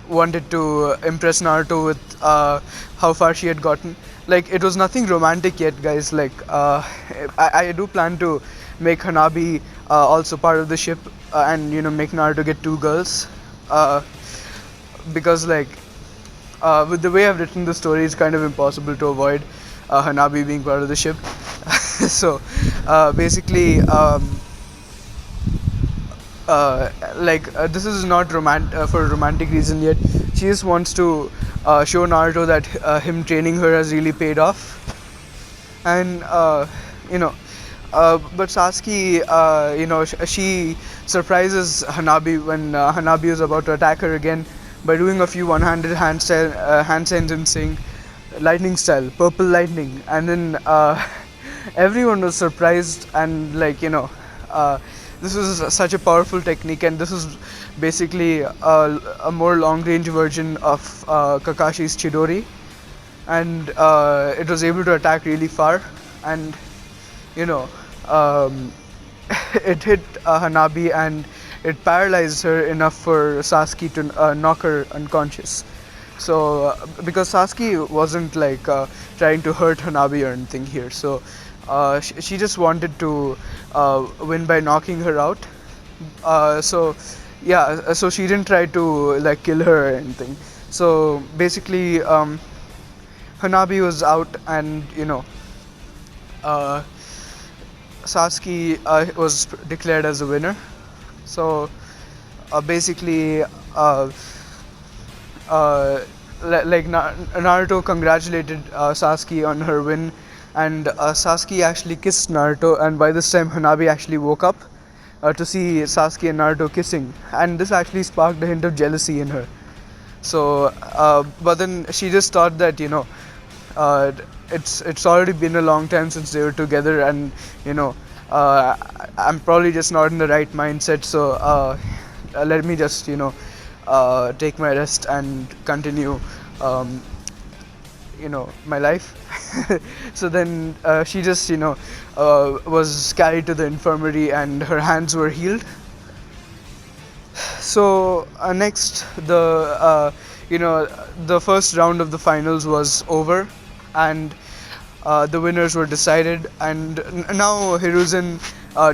wanted to impress Naruto with how far she had gotten. Like it was nothing romantic yet, guys. Like I do plan to make Hanabi also part of the ship, and make Naruto get two girls, uh, because like with the way I've written the story, it's kind of impossible to avoid Hanabi being part of the ship. So basically, this is not for a romantic reason yet. She just wants to show Naruto that him training her has really paid off, and you know but Sasuke, she surprises Hanabi when Hanabi is about to attack her again by doing a few one-handed hand signs and saying lightning style, purple lightning, and then everyone was surprised, and like this is such a powerful technique, and this is basically a more long-range version of Kakashi's Chidori, and it was able to attack really far, and you know um, it hit Hanabi, and it paralyzed her enough for Sasuke to knock her unconscious. So because Sasuke wasn't like trying to hurt Hanabi or anything here, so she just wanted to win by knocking her out. So yeah, so she didn't try to like kill her or anything. So basically, Hanabi was out, and uh, Sasuke was declared as a winner. So basically, uh, Naruto congratulated Sasuke on her win, and Sasuke actually kissed Naruto. And by this time, Hanabi actually woke up to see Sasuke and Naruto kissing, and this actually sparked a hint of jealousy in her. So, but then she just thought that uh, it's already been a long time since they were together, and you know, uh, I'm probably just not in the right mindset. So let me just take my rest and continue um, my life. So then she just was carried to the infirmary, and her hands were healed. So next, you know the first round of the finals was over, and the winners were decided. And now Hiruzen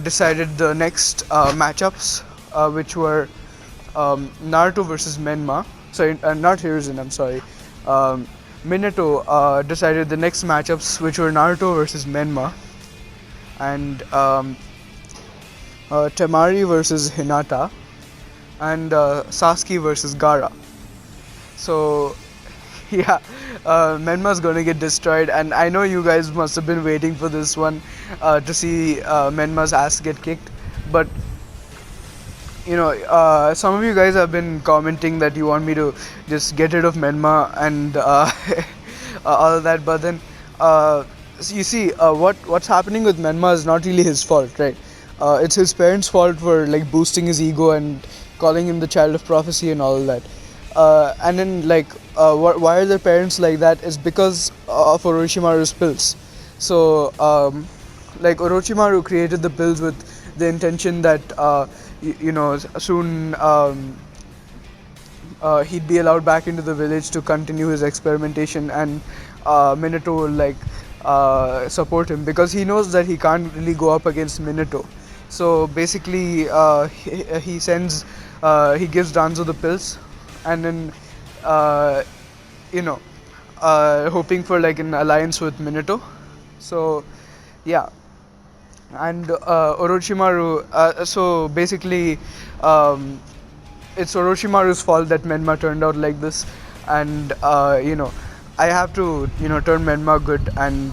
decided the next matchups, which were Naruto versus Menma. Sorry, not Hiruzen. I'm sorry. Um, Minato decided the next matchups, which were Naruto versus Menma, and Temari versus Hinata, and Sasuke versus Gara. So yeah, Menma's gonna get destroyed, and I know you guys must have been waiting for this one to see Menma's ass get kicked. But some of you guys have been commenting that you want me to just get rid of Menma and all of that. But then you see, what's happening with Menma is not really his fault, right? It's his parents' fault for like boosting his ego and calling him the child of prophecy and all of that. And then like why are their parents like that is because of Orochimaru's pills. So like Orochimaru created the pills with the intention that soon he'd be allowed back into the village to continue his experimentation, and Minato will like support him because he knows that he can't really go up against Minato. So basically, he sends, he gives Danzo the pills, and then uh, you know, hoping for like an alliance with Minato. So yeah, and Orochimaru. So basically, um, it's Orochimaru's fault that Menma turned out like this, and I have to turn Menma good and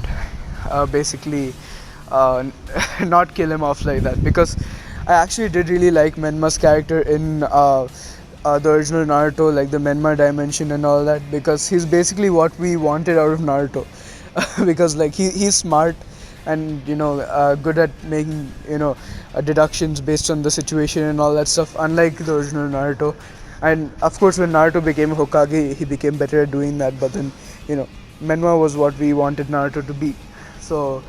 basically not kill him off like that, because I actually did really like Menma's character in the original Naruto, like the Menma dimension and all that, because he's basically what we wanted out of Naruto. Because like he's smart and good at making deductions based on the situation and all that stuff, unlike the original Naruto. And of course, when Naruto became Hokage, he became better at doing that. But then Menma was what we wanted Naruto to be. So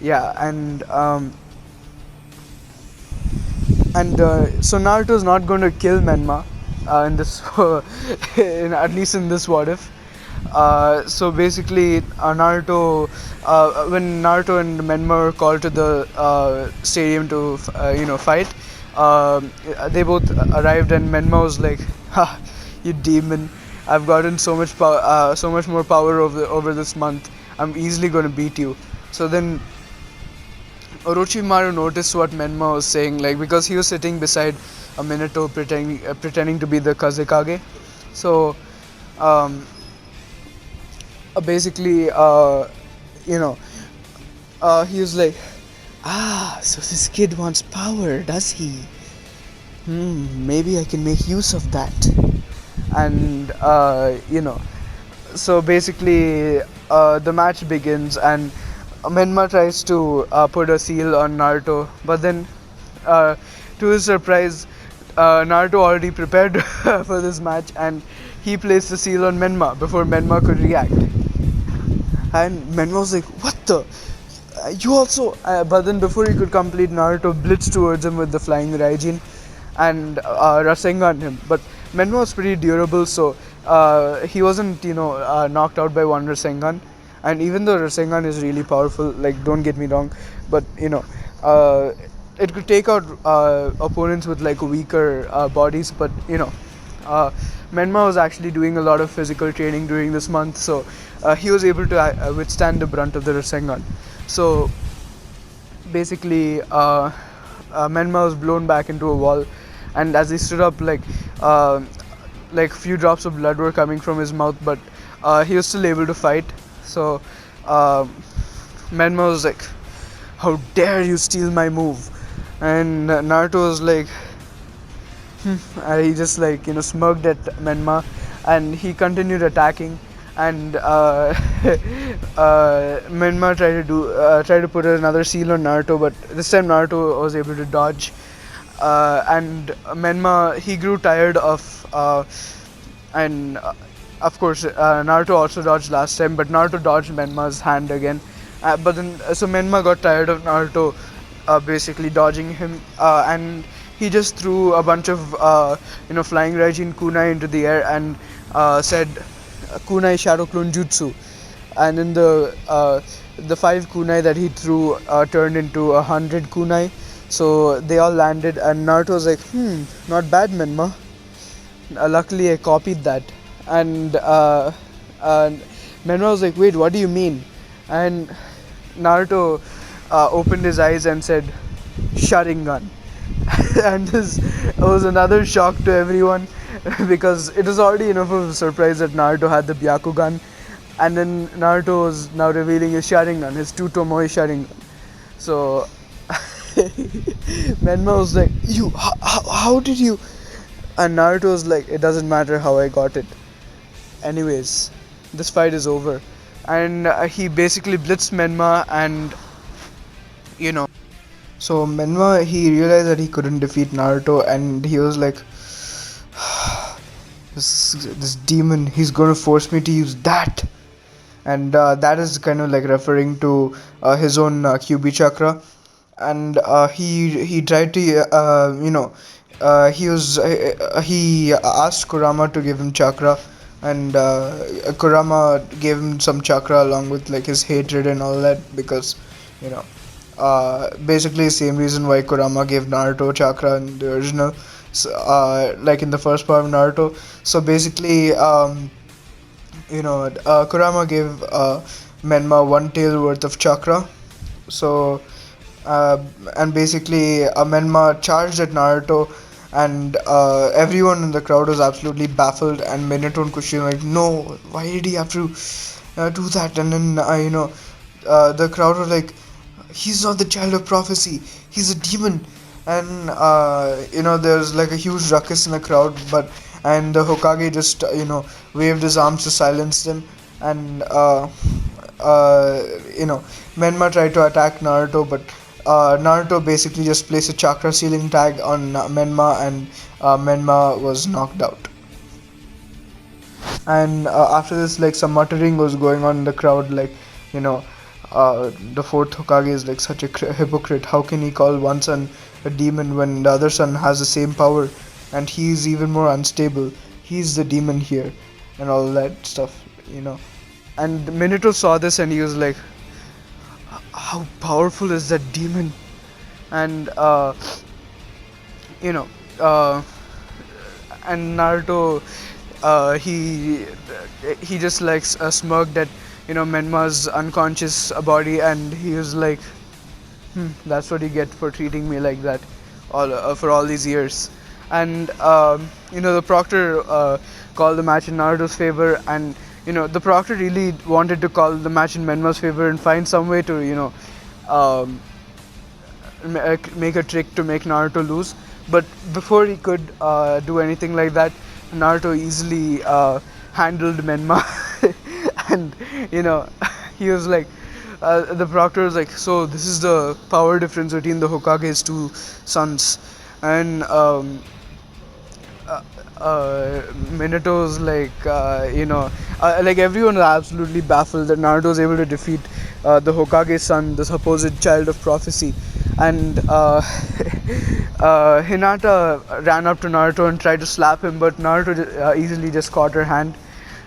yeah, and so Naruto is not going to kill Menma in this, at least in this what if. So basically, when Naruto and Menma were called to the stadium to fight, they both arrived, and Menma was like, "Ha, you demon! I've gotten so much power, so much more power over this month. I'm easily going to beat you." So then Orochimaru noticed what Menma was saying, like because he was sitting beside a Minato pretending to be the Kazekage. So um, basically, he was like, "Ah, so this kid wants power, does he? Maybe I can make use of that." And so basically, the match begins, and Menma tries to put a seal on Naruto, but then, to his surprise, Naruto already prepared for this match, and he placed the seal on Menma before Menma could react. And Menma was like, "What the? You also?" But then, before he could complete, Naruto blitzed towards him with the flying Raijin, and Rasengan him. But Menma was pretty durable, so he wasn't knocked out by one Rasengan. And even though Rasengan is really powerful, like don't get me wrong, but uh, it could take out opponents with like weaker bodies. But uh, Menma was actually doing a lot of physical training during this month, so he was able to withstand the brunt of the Rasengan. So basically, Menma was blown back into a wall, and as he stood up, like few drops of blood were coming from his mouth, but he was still able to fight. So uh, Menma was like, "How dare you steal my move?" And Naruto was like, he just like smirked at Menma, and he continued attacking. And Menma tried to put another seal on Naruto, but this time Naruto was able to dodge. And Menma, he grew tired of and of course Naruto also dodged last time, but Naruto dodged Menma's hand again. But then so Menma got tired of Naruto basically dodging him, and he just threw a bunch of flying Raijin kunai into the air and said kunai shadow clone jutsu, and then the five kunai that he threw turned into 100 kunai. So they all landed, and Naruto was like, not bad, Menma. Luckily, I copied that. And Menma was like, wait, what do you mean? And Naruto opened his eyes and said, Sharingan. And this was another shock to everyone because it was already enough of a surprise that Naruto had the Byakugan, and then Naruto was now revealing his Sharingan, his two Tomoe Sharingan. So Menma was like, "You, how did you?" And Naruto was like, "It doesn't matter how I got it. Anyways, this fight is over." And he basically blitzed Menma, and you know. So Menma, he realized that he couldn't defeat Naruto, and he was like, this demon, he's going to force me to use that. And that is kind of like referring to his own QB chakra. And he tried to he asked Kurama to give him chakra, and Kurama gave him some chakra along with like his hatred and all that, because you know basically same reason why Kurama gave Naruto chakra in the original, so, like in the first part of Naruto. So basically Kurama gave Menma one tail worth of chakra. So uh, and basically Menma charged at Naruto, and everyone in the crowd was absolutely baffled, and Minato and Kushi were like, no, why did he have to do that? And then the crowd was like, he's not the child of prophecy, he's a demon. And there's like a huge ruckus in the crowd, but and the Hokage just waved his arms to silence them. And Menma tried to attack Naruto, but Naruto basically just placed a chakra sealing tag on Menma, and Menma was knocked out. And after this, like some muttering was going on in the crowd, like you know the fourth Hokage is like such a hypocrite. How can he call one son a demon when the other son has the same power, and he's even more unstable? He's the demon here, and all that stuff. And Minato saw this, and he was like, how powerful is that demon? And you know uh, and Naruto, he just like smirked at Menma's unconscious body, and he was like, that's what you get for treating me like that all for all these years. And the proctor called the match in Naruto's favor, and the proctor really wanted to call the match in Menma's favor and find some way to um, make a trick to make Naruto lose. But before he could do anything like that, Naruto easily handled Menma, and he was like, the proctor was like, so this is the power difference between the Hokage's two sons. And Minato's like everyone was absolutely baffled that Naruto was able to defeat the Hokage's son, the supposed child of prophecy. and Hinata ran up to Naruto and tried to slap him, but Naruto easily just caught her hand,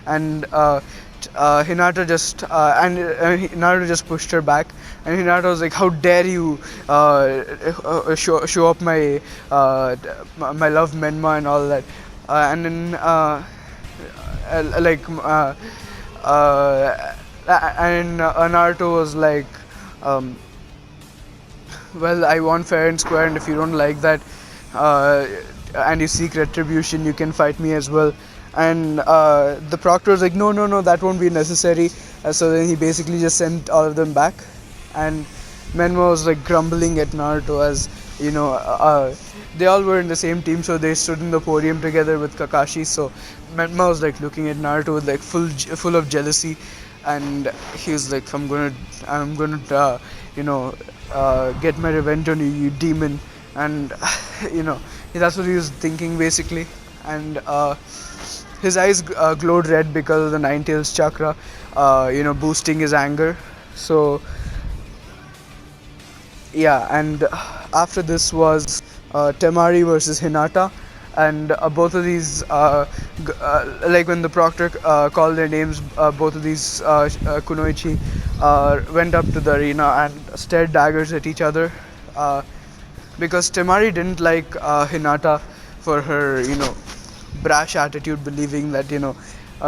and Hinata just Naruto just pushed her back, and Hinata was like, "How dare you show up my love Menma and all that," and then like uh, and Naruto was like. Um, well, I want fair and square, and if you don't like that, uh, and you seek retribution, you can fight me as well. And the proctor was like, no, no, no, that won't be necessary. So then he basically just sent all of them back, and Menma was like grumbling at Naruto as they all were in the same team, so they stood in the podium together with Kakashi. So Menma was like looking at Naruto with like full of jealousy, and he was like, I'm gonna get my revenge on you, you demon. And you know that's what he was thinking basically. And his eyes glowed red because of the nine tails chakra, boosting his anger. So yeah, and after this was Temari versus Hinata, and both of these, like when the proctor called their names, both of these kunoichi went up to the arena and stared daggers at each other, because Temari didn't like Hinata for her, brash attitude, believing that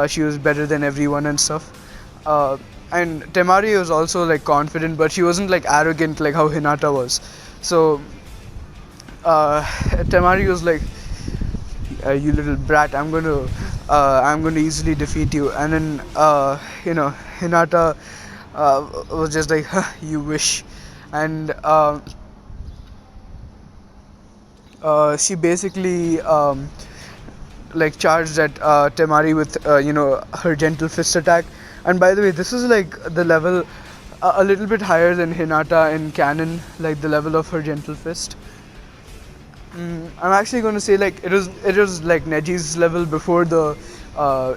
she was better than everyone and stuff. Uh, and Temari was also like confident, but she wasn't like arrogant like how Hinata was. So Temari was like, "You little brat, I'm going to easily defeat you." And then Hinata was just like, huh, "You wish," and she basically like charged at Temari with her gentle fist attack. And by the way, this is like the level a little bit higher than Hinata in canon, like the level of her gentle fist. I'm actually going to say like it was like Neji's level before the a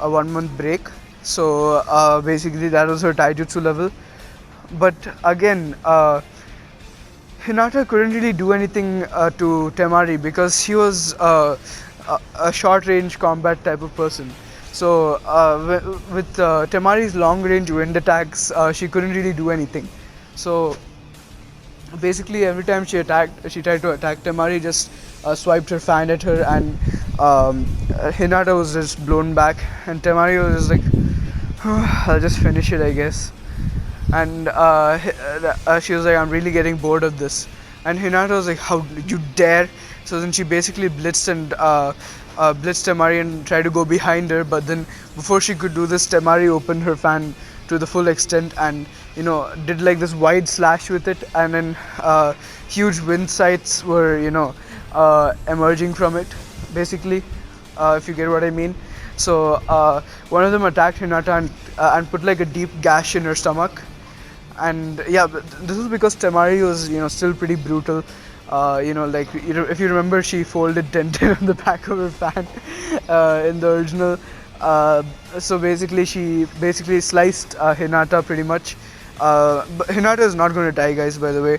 1 month break. So basically that was her taijutsu level. But again, Hinata couldn't really do anything to Temari because she was a short range combat type of person. So with Temari's long range wind attacks, she couldn't really do anything. So basically every time she tried to attack, Temari just swiped her fan at her, and Hinata was just blown back, and Temari was just like, I'll just finish it, I guess. And she was like, I'm really getting bored of this. And Hinata was like, how did you dare? So then she basically blitzed and blitzed Temari and tried to go behind her, but then before she could do this, Temari opened her fan to the full extent and did like this wide slash with it, and then huge wind sights were emerging from it, basically, if you get what I mean. So one of them attacked Hinata and put like a deep gash in her stomach. And yeah, but this was because Temari was still pretty brutal. Like if you remember, she folded Tenten on the back of her fan in the original. So basically, she basically sliced Hinata pretty much. But Hinata is not going to die, guys. By the way,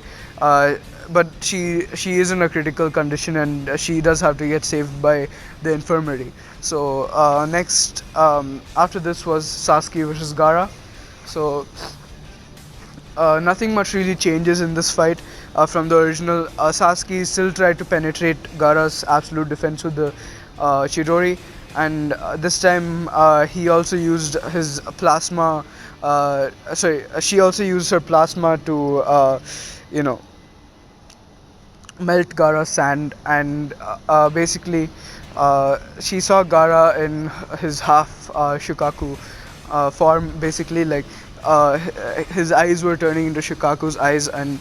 but she is in a critical condition, and she does have to get saved by the infirmary. So next, after this was Sasuke versus Gaara. So nothing much really changes in this fight from the original. Sasuke still tried to penetrate Gaara's absolute defense with the Chidori, and this time he also used his plasma. She also used her plasma to, you know, melt Gaara's sand, and basically she saw Gaara in his half Shukaku form, basically like his eyes were turning into Shukaku's eyes, and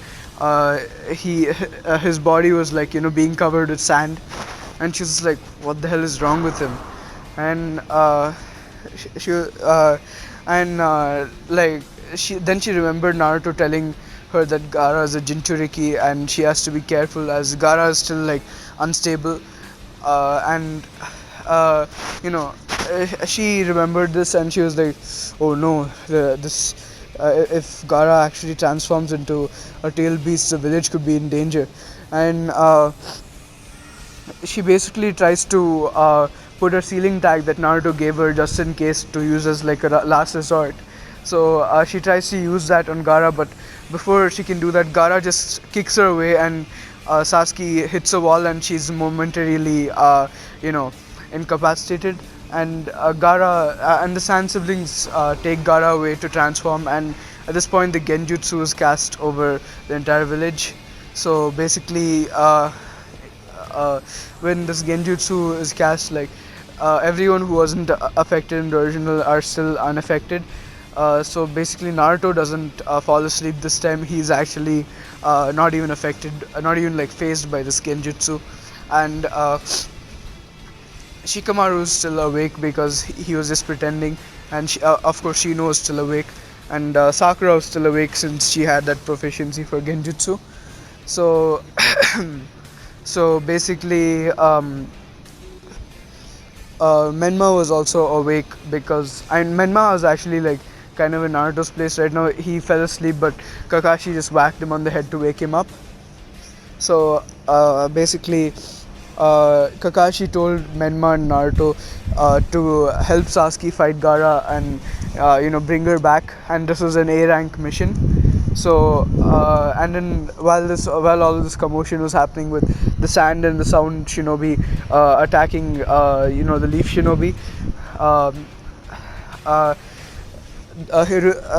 he his body was like being covered with sand, and she's like, what the hell is wrong with him? And she and like she remembered Naruto telling her that Gaara is a Jinchuriki and she has to be careful as Gaara is still like unstable, and she remembered this and she was like, oh no, this if Gaara actually transforms into a tail beast, the village could be in danger. And she basically tries to put a ceiling tag that Naruto gave her just in case to use as like a last resort. So she tries to use that on Gaara, but before she can do that, Gaara just kicks her away, and Sasuke hits a wall, and she's momentarily, you know, incapacitated. And Gaara and the Sand siblings take Gaara away to transform, and at this point, the Genjutsu is cast over the entire village. So basically, uh, when this genjutsu is cast, like everyone who wasn't affected in the original are still unaffected. So basically, Naruto doesn't fall asleep this time. He's actually not even affected, not even like phased by this genjutsu, and Shikamaru is still awake because he was just pretending, and of course Shino is still awake, and Sakura was still awake since she had that proficiency for genjutsu. So so basically, Menma was also awake because, and Menma was actually like kind of in Naruto's place right now. He fell asleep, but Kakashi just whacked him on the head to wake him up. So basically, Kakashi told Menma and Naruto to help Sasuke fight Gaara and bring her back. And this was an A rank mission. So and then while all this commotion was happening with the sand and the sound shinobi attacking the leaf shinobi, um, uh,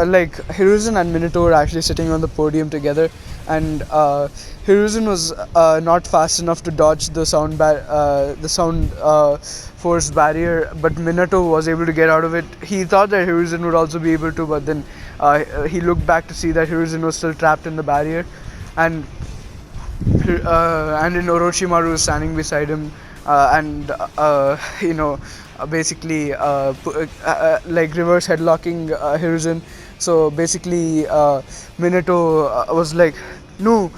like Hiruzen and Minato were actually sitting on the podium together, and Hiruzen was not fast enough to dodge the sound force barrier, but Minato was able to get out of it. He thought that Hiruzen would also be able to, but then he looked back to see that Hiruzen was still trapped in the barrier, and and then Orochimaru was standing beside him, and basically like reverse headlocking Hiruzen. So basically, Minato was like, "No,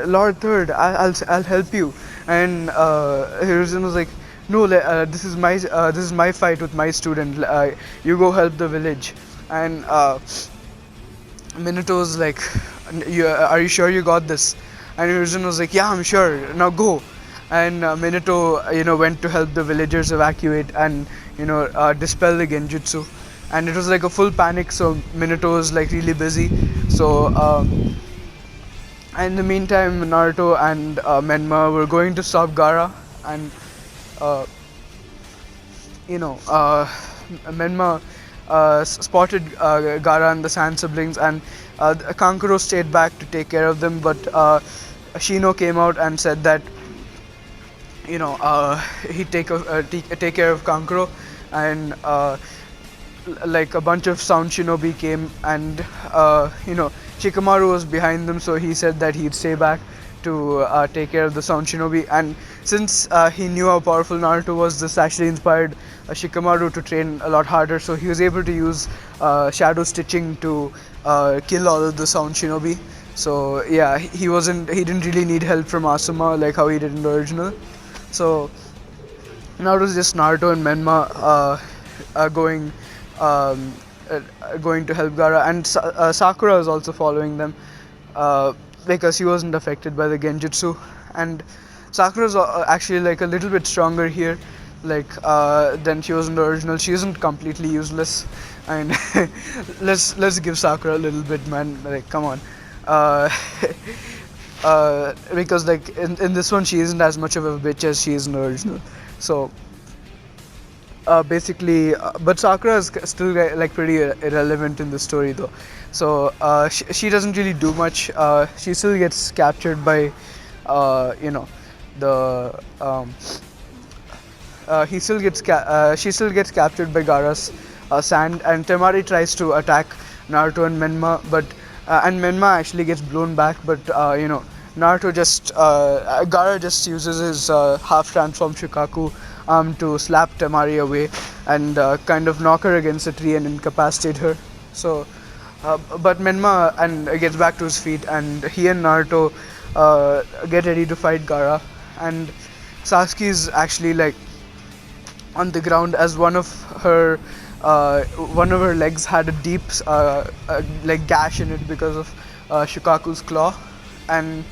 Lord Third, I'll help you," and Hiruzen was like, "No, this is my fight with my student. You go help the village," and Minato was like, "Are you sure you got this?" And Hiruzen was like, "Yeah, I'm sure. Now go." And Minato, went to help the villagers evacuate and dispel the genjutsu. And it was like a full panic, so Minato was like really busy. So in the meantime, Naruto and Menma were going to stop Gaara, and uh, Menma spotted Gaara and the Sand siblings, and Kankuro stayed back to take care of them. But Shino came out and said that he'd take care of Kankuro, and like a bunch of sound shinobi came, and Shikamaru was behind them, so he said that he'd stay back to take care of the sound shinobi. And since he knew how powerful Naruto was, this actually inspired Shikamaru to train a lot harder, so he was able to use shadow stitching to kill all of the sound shinobi. So yeah, he didn't really need help from Asuma like how he did in the original. So now it was just Naruto and Menma going going to help Gaara, and Sakura was also following them because she wasn't affected by the genjutsu. And Sakura's actually like a little bit stronger here, like than she was in the original. She isn't completely useless, and let's give Sakura a little bit, man. Like, come on. Uh, because like in this one she isn't as much of a bitch as she is in the original. So basically, but Sakura is still like pretty irrelevant in the story though. So she doesn't really do much. She still gets captured by the she still gets captured by Gaara's sand, and Temari tries to attack Naruto and Menma, but and Menma actually gets blown back, but Naruto just Gaara just uses his half transformed Shikaku to slap Temari away and kind of knock her against a tree and incapacitate her. So, but Menma and gets back to his feet, and he and Naruto get ready to fight Gaara, and Sasuke is actually like on the ground as one of her one of her legs had a deep like gash in it because of Shukaku's claw, and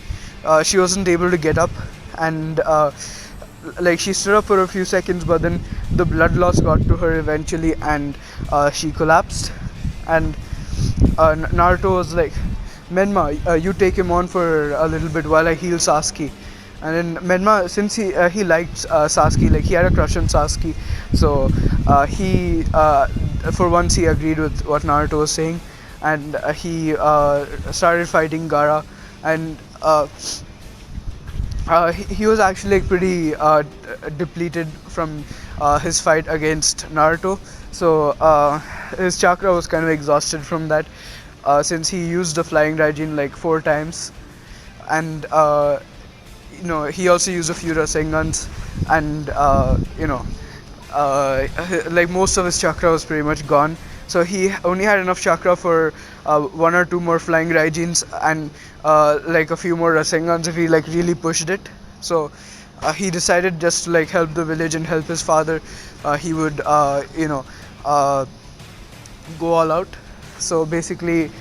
she wasn't able to get up, and like she stood up for a few seconds, but then the blood loss got to her eventually, and she collapsed. And Naruto was like, Menma, you take him on for a little bit while I heal Sasuke. And then Menma, since he liked Sasuke, like he had a crush on Sasuke, so he for once he agreed with what Naruto was saying, and he started fighting Gaara, and he was actually like pretty depleted from his fight against Naruto. So his chakra was kind of exhausted from that, since he used the flying Raijin like 4 times, and he also used a few Rasengans, and like most of his chakra was pretty much gone. So he only had enough chakra for one or two more flying Raijins, and like a few more Rasengans if he like really pushed it. So he decided just to like help the village and help his father. He would go all out. So basically,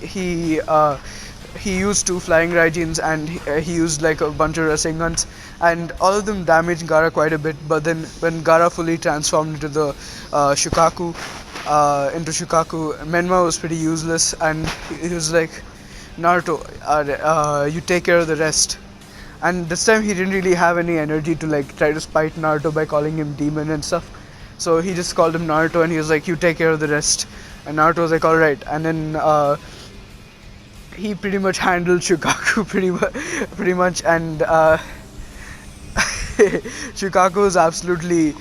he used two flying Raijins, and he used like a bunch of Rasengans, and all of them damaged Gaara quite a bit. But then when Gaara fully transformed into the Shukaku, Menma was pretty useless, and he was like, Naruto, you take care of the rest. And this time he didn't really have any energy to like try to spite Naruto by calling him demon and stuff. So he just called him Naruto, and he was like, "You take care of the rest." And Naruto was like, "All right." And then he pretty much handled Shukaku pretty much, and Shukaku was absolutely,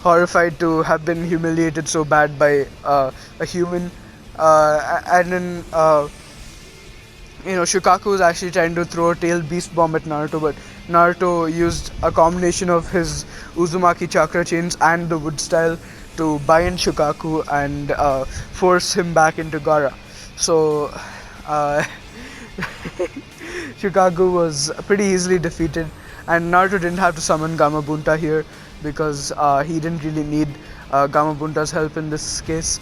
horrified to have been humiliated so bad by a human. And then Shukaku was actually trying to throw a tail beast bomb at Naruto, but Naruto used a combination of his Uzumaki chakra chains and the wood style to bind Shukaku and force him back into Gaara. So uh, Shukaku was pretty easily defeated, and Naruto didn't have to summon Gamabunta here because he didn't really need Gamabunta's help in this case.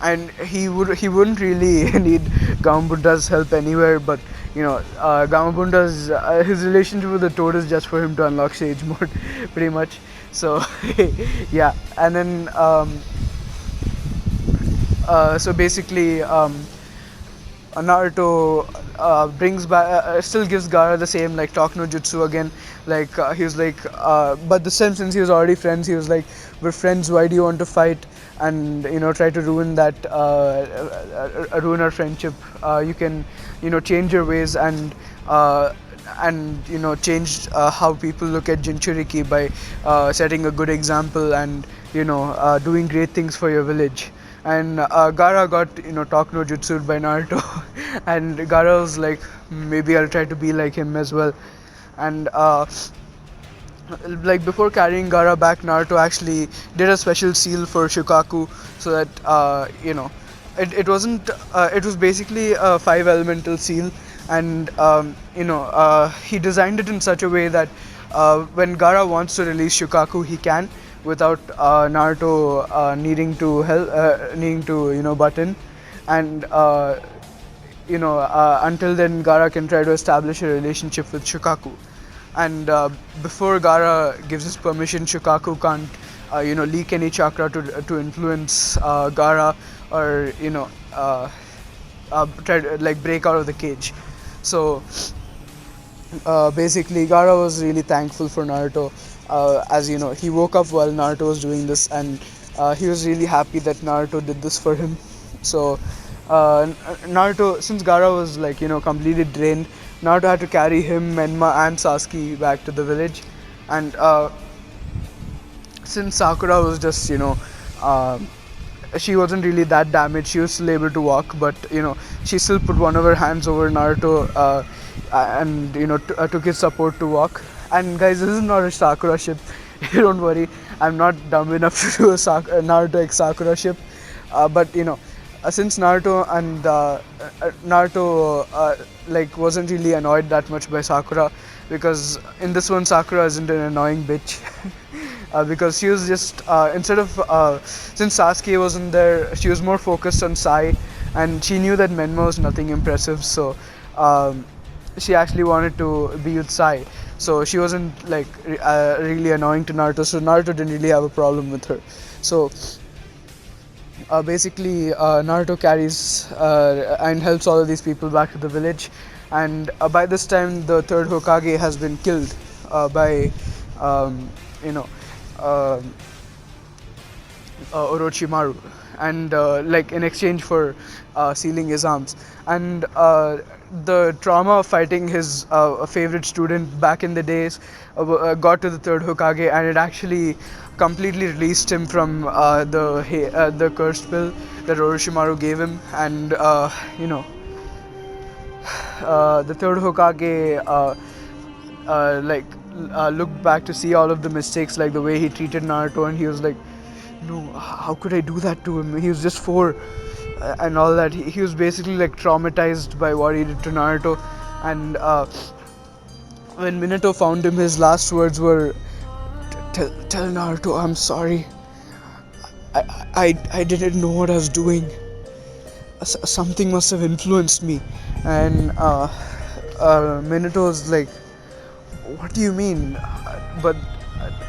And he wouldn't really need Gamabunta's help anywhere, but Gamabunta's his relationship with the Toad is just for him to unlock Sage Mode, pretty much. So yeah, and then so basically Naruto brings back, still gives Gaara the same like talk no jutsu again. Like he was like, but this time since he was already friends, he was like, "We're friends. Why do you want to fight?" And try to ruin that, ruin our friendship. You can change your ways, and change how people look at Jinchuriki by setting a good example, and doing great things for your village. And Gaara got talk no jutsu by Naruto, and Gaara was like, maybe I'll try to be like him as well. And like before carrying Gaara back, Naruto actually did a special seal for Shukaku, so that it wasn't it was basically a 5 elemental seal, and he designed it in such a way that when Gaara wants to release Shukaku, he can, without Naruto needing to butt in. And until then Gaara can try to establish a relationship with Shukaku. And before Gaara gives his permission, Shukaku can't leak any chakra to influence Gaara, or try to like break out of the cage. So basically Gaara was really thankful for Naruto, as he woke up while Naruto was doing this, and he was really happy that Naruto did this for him. So Naruto, since Gaara was like completely drained, Naruto had to carry him, Menma, and Sasuke back to the village. And since Sakura was just she wasn't really that damaged, she was still able to walk, but she still put one of her hands over Naruto, and took his support to walk. And guys, this is not a Sakura ship. Don't worry, I'm not dumb enough to do a Naruto x Sakura ship. But since Naruto like wasn't really annoyed that much by Sakura, because in this one Sakura isn't an annoying bitch. because she was just instead of since Sasuke wasn't there, she was more focused on Sai, and she knew that Menma was nothing impressive, so um, she actually wanted to be with Sai. So she wasn't like really annoying to Naruto, so Naruto didn't really have a problem with her. So basically, Naruto carries and helps all of these people back to the village, and by this time, the third Hokage has been killed by, um, you know, um Orochimaru, and like in exchange for sealing his arms, and the trauma of fighting his favorite student back in the days got to the third Hokage, and it actually completely released him from the cursed pill that Orochimaru gave him, and the third Hokage like looked back to see all of the mistakes, like the way he treated Naruto, and he was like, no, how could I do that to him? He was just four, and all that. He was basically like traumatized by what he did to Naruto, and when Minato found him, his last words were, "Tell Naruto I'm sorry. I didn't know what I was doing. Something must have influenced me." And Minato was like, "What do you mean? But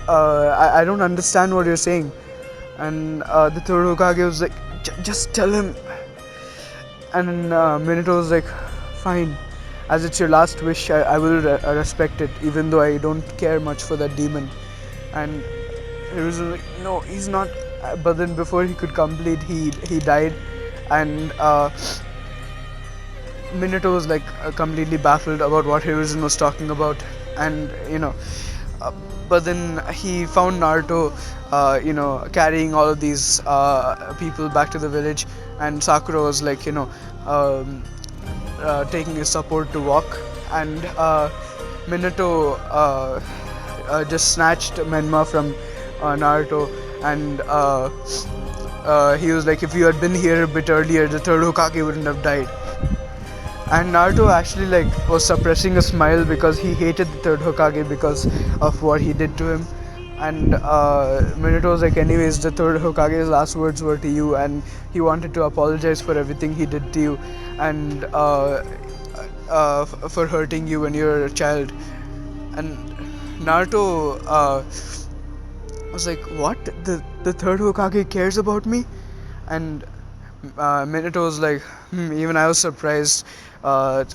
I don't understand what you're saying." And the third Hokage was like, "Just tell him." And Minato was like, "Fine, as it's your last wish, I will respect it, even though I don't care much for that demon." And he was like, "No, he's not." But then before he could complete, he died, and Minato was like completely baffled about what Hiruzen was talking about, and uh, but then he found Naruto, carrying all of these people back to the village, and Sakura was like, um, taking his support to walk, and Minato just snatched Menma from Naruto, and he was like, "If you had been here a bit earlier, the third Hokage wouldn't have died." And Naruto actually like was suppressing a smile because he hated the third Hokage because of what he did to him. And Minato was like, anyways, the third Hokage's last words were to you, and he wanted to apologize for everything he did to you, and for hurting you when you were a child. And Naruto was like, "What? The third Hokage cares about me?" And Minato was like, even I was surprised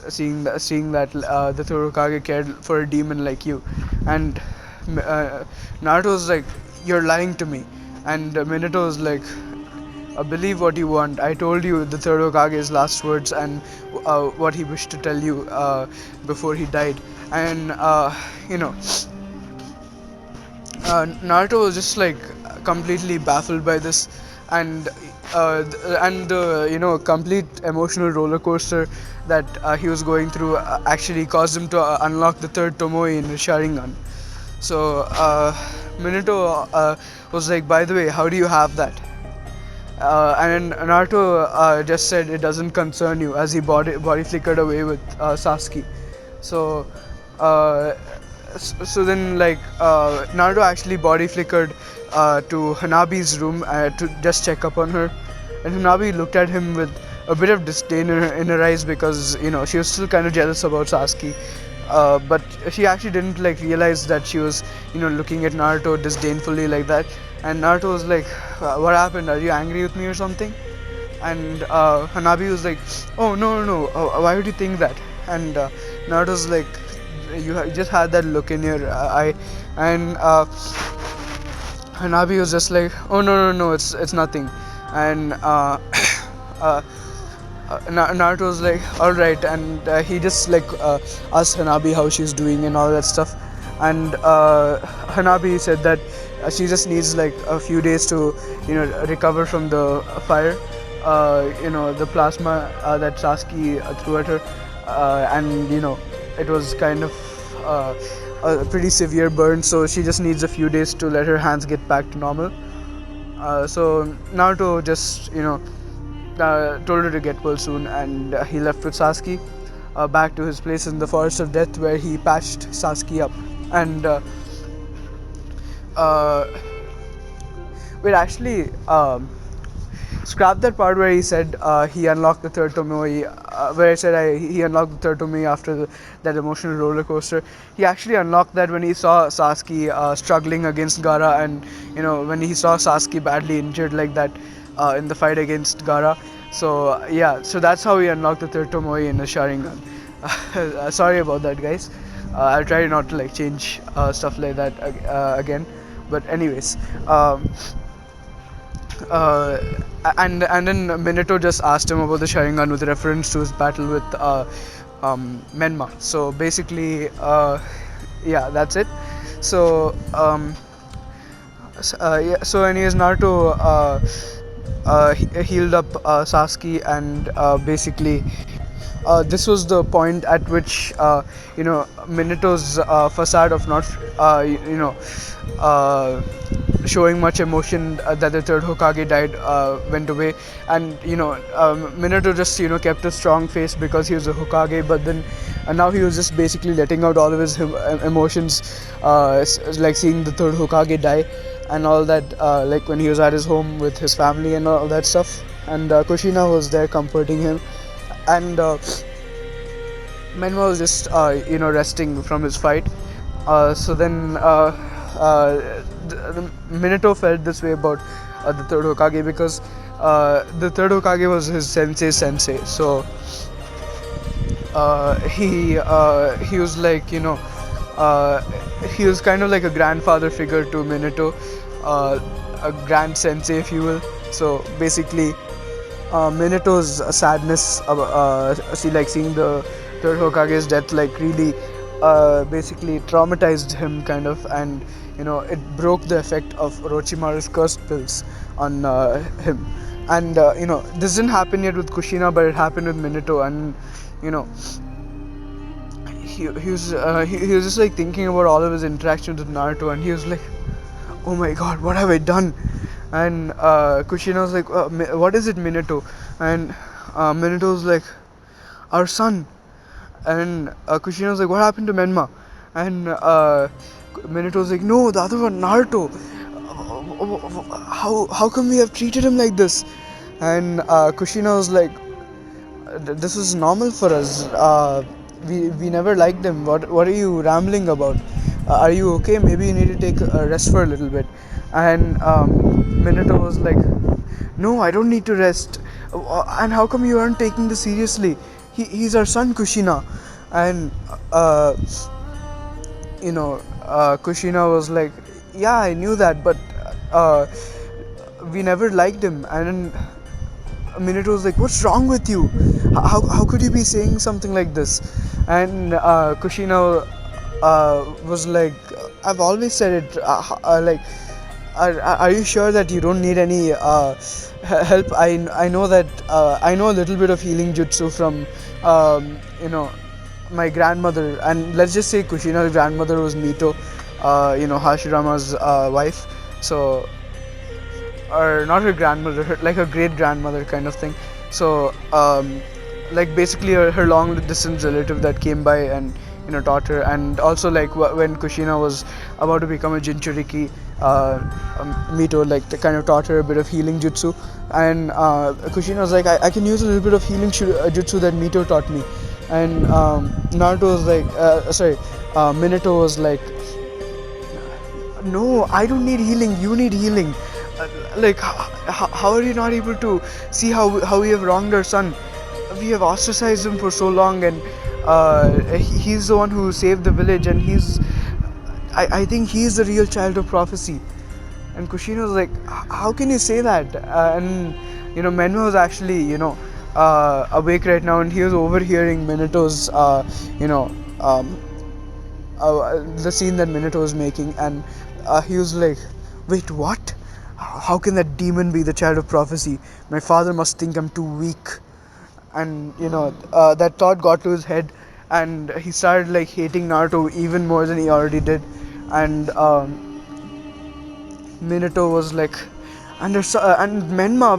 seeing that the third Hokage cared for a demon like you." And Naruto was like, "You're lying to me." And Minato was like, "Believe what you want. I told you the third Hokage's last words and what he wished to tell you before he died." And you know Naruto was just like completely baffled by this, and the complete emotional roller coaster that he was going through actually caused him to unlock the third Tomoe in his Sharingan. So Minato was like, "By the way, how do you have that?" And then Naruto just said, "It doesn't concern you," as he body flickered away with Sasuke. So, uh, so then like Naruto actually body flickered to Hanabi's room to just check up on her, and Hanabi looked at him with a bit of disdain in her eyes because she was still kind of jealous about Sasuke. But she actually didn't like realize that she was looking at Naruto disdainfully like that. And Naruto was like, "What happened? Are you angry with me or something?" And Hanabi was like, "Oh, no, no, no, why would you think that?" And Naruto's like, you just had that look in your eye." And Hanabi was just like, "Oh, no, no, no, it's nothing." And uh, Naruto was like, "All right," and he just like asked Hanabi how she's doing and all that stuff. And Hanabi said that she just needs like a few days to recover from the fire, the plasma that Sasuke threw at her, and it was kind of uh, a pretty severe burn, so she just needs a few days to let her hands get back to normal. So Naruto just told her to get well soon, and he left with Sasuke back to his place in the Forest of Death, where he patched Sasuke up. And uh, wait, actually, scrap that part where he said he unlocked the third Tomoe. Where I said he unlocked the third Tomoe after that emotional roller coaster. He actually unlocked that when he saw Sasuke struggling against Gaara, and when he saw Sasuke badly injured like that in the fight against Gaara. So yeah, so that's how he unlocked the third Tomoe in the Sharingan. Sorry about that, guys. I'll try not to like change stuff like that again. But anyways, uh, and then Minato just asked him about the Sharingan with reference to his battle with Menma. So basically, yeah, that's it. So yeah, so anyways, Naruto healed up Sasuke, and basically this was the point at which Minato's facade of not uh, showing much emotion that the third Hokage died went away, and Minato just kept a strong face because he was a Hokage, but then now he was just basically letting out all of his emotions, like seeing the third Hokage die and all that, like when he was at his home with his family and all that stuff, and Kushina was there comforting him, and Menma was just resting from his fight. So then Minato felt this way about the third Hokage because the third Hokage was his sensei. So he was like uh, he was kind of like a grandfather figure to Minato, a grand sensei, if you will. So basically, Minato's sadness, seeing the third Hokage's death, like really, basically traumatized him, kind of, and it broke the effect of Orochimaru's cursed pills on him. And this didn't happen yet with Kushina, but it happened with Minato, and you know, he was just like thinking about all of his interactions with Naruto, and he was like, "Oh my God, what have I done?" And Kushina was like, "What is it, Minato?" And Minato was like, "Our son." And Kushina was like, "What happened to Menma?" And Minato was like, "No, the other one, Naruto. How come we have treated him like this?" And Kushina was like, "This is normal for us. We never liked them. What are you rambling about? Are you okay? Maybe you need to take a rest for a little bit." And Minato was like, "No, I don't need to rest. And how come you aren't taking this seriously? He's our son, Kushina." And Kushina was like, "Yeah, I knew that, but uh, we never liked him." And Minato was like, "What's wrong with you? How could you be saying something like this?" And Kushina was like, "I've always said it. Like, are you sure that you don't need any help? I know that I know a little bit of healing jutsu from my grandmother, and let's just say Kushina's grandmother was Mito, Hashirama's wife. So, or not her grandmother, like her great grandmother kind of thing. So like basically her long distance relative that came by and taught her, and also like when Kushina was about to become a Jinchuriki, Mito like kind of taught her a bit of healing jutsu, and Kushina was like, I can use a little bit of healing jutsu that Mito taught me. And Naruto was like, sorry, Minato was like, "No, I don't need healing. You need healing. Like, how are you not able to see how we have wronged our son? We have ostracized him for so long, and he's the one who saved the village, and I think he's the real child of prophecy." And Kushina was like, "How can you say that?" And Menma was actually awake right now, and he was overhearing Minato's you know um, the scene that Minato was making, and he was like, "Wait, what? How can that demon be the child of prophecy? My father must think I'm too weak." And that thought got to his head, and he started like hating Naruto even more than he already did. And Minato was like, and Menma,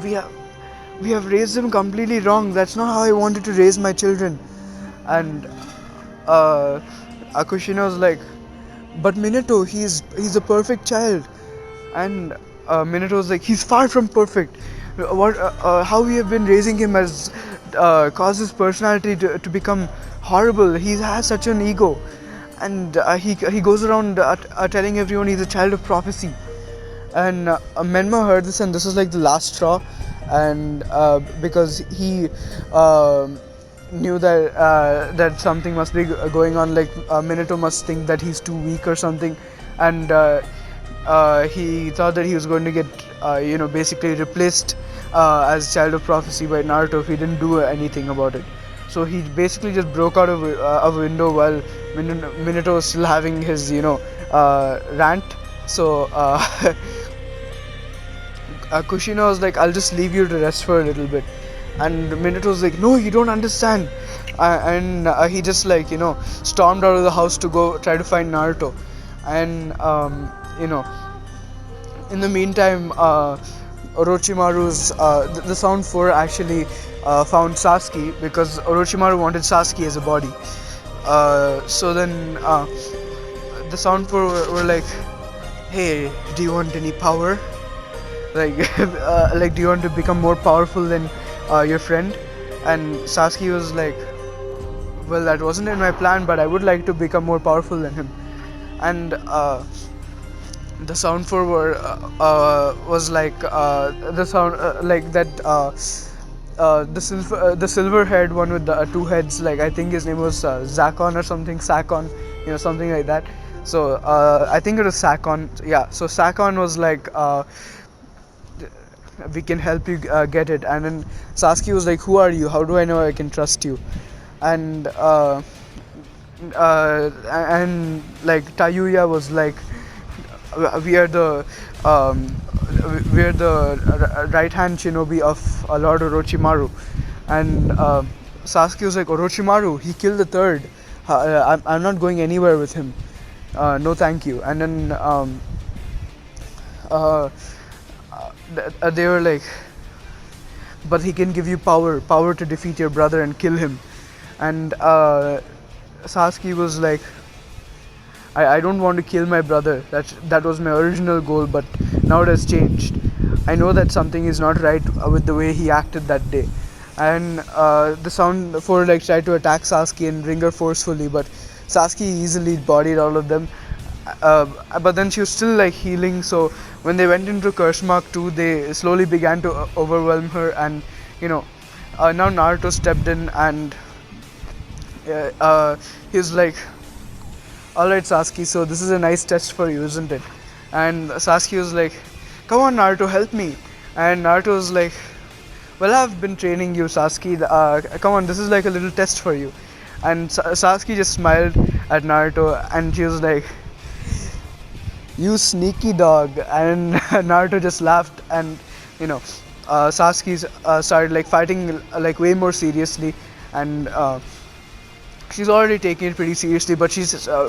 we have raised him completely wrong. That's not how I wanted to raise my children." And Akushina was like, but Minato, he's a perfect child. And Minato's like, he's far from perfect. How we have been raising him has caused his personality to become horrible. He has such an ego, and he goes around telling everyone he's a child of prophecy. And Menma heard this, and this is like the last straw, and because he knew that that something must be going on, like Minato must think that he's too weak or something, and he thought that he was going to get basically replaced as child of prophecy by Naruto if he didn't do anything about it. So he basically just broke out of a window while Minato was still having his rant. So Kushina was like, I'll just leave you to rest for a little bit. And Minato was like, no, you don't understand. And he just stormed out of the house to go try to find Naruto. And you know, in the meantime, Orochimaru's the Sound Four actually found Sasuke because Orochimaru wanted Sasuke as a body. So then the Sound Four were like, "Hey, do you want any power? Like, like, do you want to become more powerful than your friend?" And Sasuke was like, "Well, that wasn't in my plan, but I would like to become more powerful than him." And the sound for were was like the sound like that the silver haired one with the two heads, like I think his name was Zakon or something, Sakon, something like that. So I think it was Sakon, yeah. So Sakon was like we can help you get it. And then Sasuke was like, who are you, how do I know I can trust you? And and like Tayuya was like, we are the um, right hand shinobi of Lord Orochimaru. And Sasuke was like, Orochimaru, he killed the third. I'm not going anywhere with him. No, thank you. And then uh, they were like, but he can give you power to defeat your brother and kill him. And Sasuke was like, I don't want to kill my brother. That was my original goal, but now it has changed. I know that something is not right with the way he acted that day. And the Sound Four like tried to attack Sasuke and bring her forcefully, but Sasuke easily bodied all of them. Uh, but then she was still like healing, so when they went into Curse Mark 2, they slowly began to overwhelm her. And you know, now Naruto stepped in, and he was like, alright Sasuke, so this is a nice test for you, isn't it? And Sasuke was like, come on Naruto, help me. And Naruto was like, well, I've been training you, Sasuke, come on, this is like a little test for you. And Sasuke just smiled at Naruto, and she was like, you sneaky dog. And Naruto just laughed. And you know, Sasuke started like fighting like way more seriously. And she's already taking it pretty seriously, but she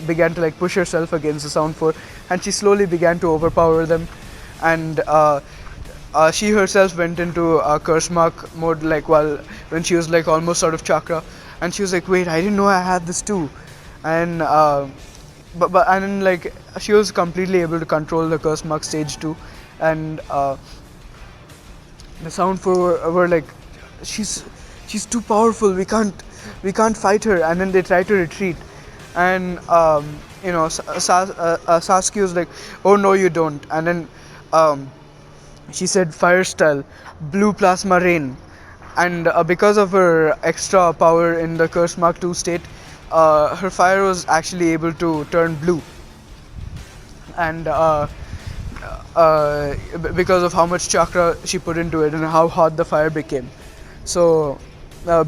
began to like push herself against the Sound Four, and she slowly began to overpower them. And she herself went into curse mark mode, like while when she was like almost out of chakra. And she was like, wait, I didn't know I had this too. And but and then like she was completely able to control the curse mark stage 2. And the Sound Four were like, she's too powerful, we can't fight her. And then they try to retreat. And Sasuke was like, oh no you don't. And then she said, fire style, blue plasma rain. And because of her extra power in the curse mark 2 state, her fire was actually able to turn blue. And because of how much chakra she put into it and how hot the fire became. So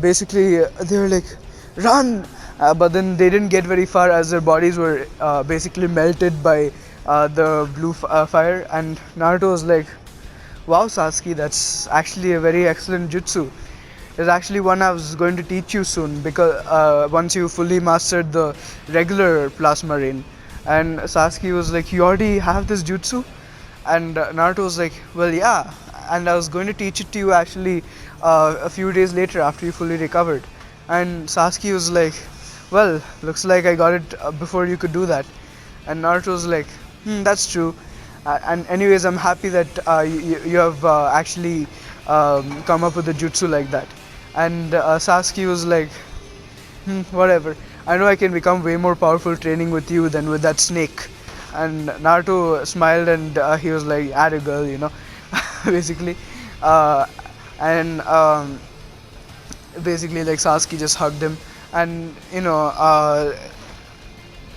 basically they were like, run. But then they didn't get very far as their bodies were basically melted by the blue fire. And Naruto was like, wow Sasuke, that's actually a very excellent jutsu. It's actually one I was going to teach you soon, because once you fully mastered the regular plasma rain. And Sasuke was like, you already have this jutsu? And Naruto was like, well yeah, and I was going to teach it to you actually a few days later after you fully recovered. And Sasuke was like, well, looks like I got it before you could do that. And Naruto's like, that's true. And anyways, I'm happy that you have actually come up with a jutsu like that. And Sasuke was like, whatever. I know I can become way more powerful training with you than with that snake. And Naruto smiled and he was like, add a girl, basically. Uh, and basically, like, Sasuke just hugged him. And,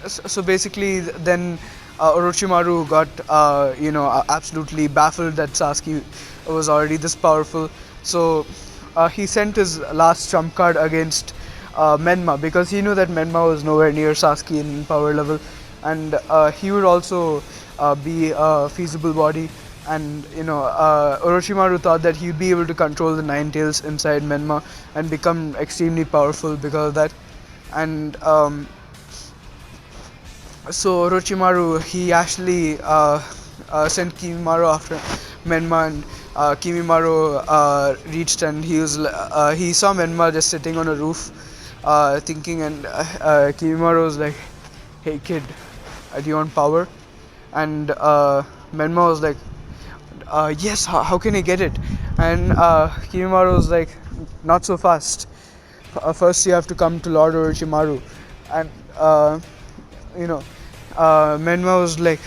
so basically, then Orochimaru got, absolutely baffled that Sasuke was already this powerful. So he sent his last trump card against Menma because he knew that Menma was nowhere near Sasuke in power level, and he would also be a feasible body. And Orochimaru thought that he'd be able to control the Nine Tails inside Menma and become extremely powerful because of that. And so Orochimaru, he actually sent Kimimaro after Menma, and Kimimaro reached, and he saw Menma just sitting on a roof, thinking, and Kimimaro was like, "Hey kid, do you want power?" And Menma was like, "Yes. How can I get it?" And Kimimaro was like, "Not so fast. First, you have to come to Lord Orochimaru." And you know Menma was like,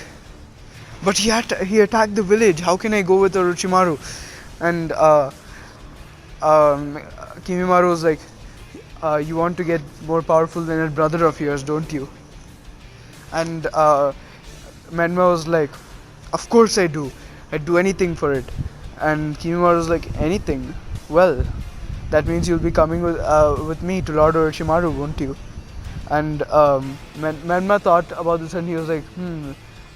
but he attacked the village. How can I go with Orochimaru? And um, Kimimaru was like, you want to get more powerful than a brother of yours, don't you? And Menma was like, of course I do. I'd do anything for it. And Kimimaru was like, anything? Well, that means you'll be coming with me to Lord Orochimaru, won't you? And Menma thought about this and he was like,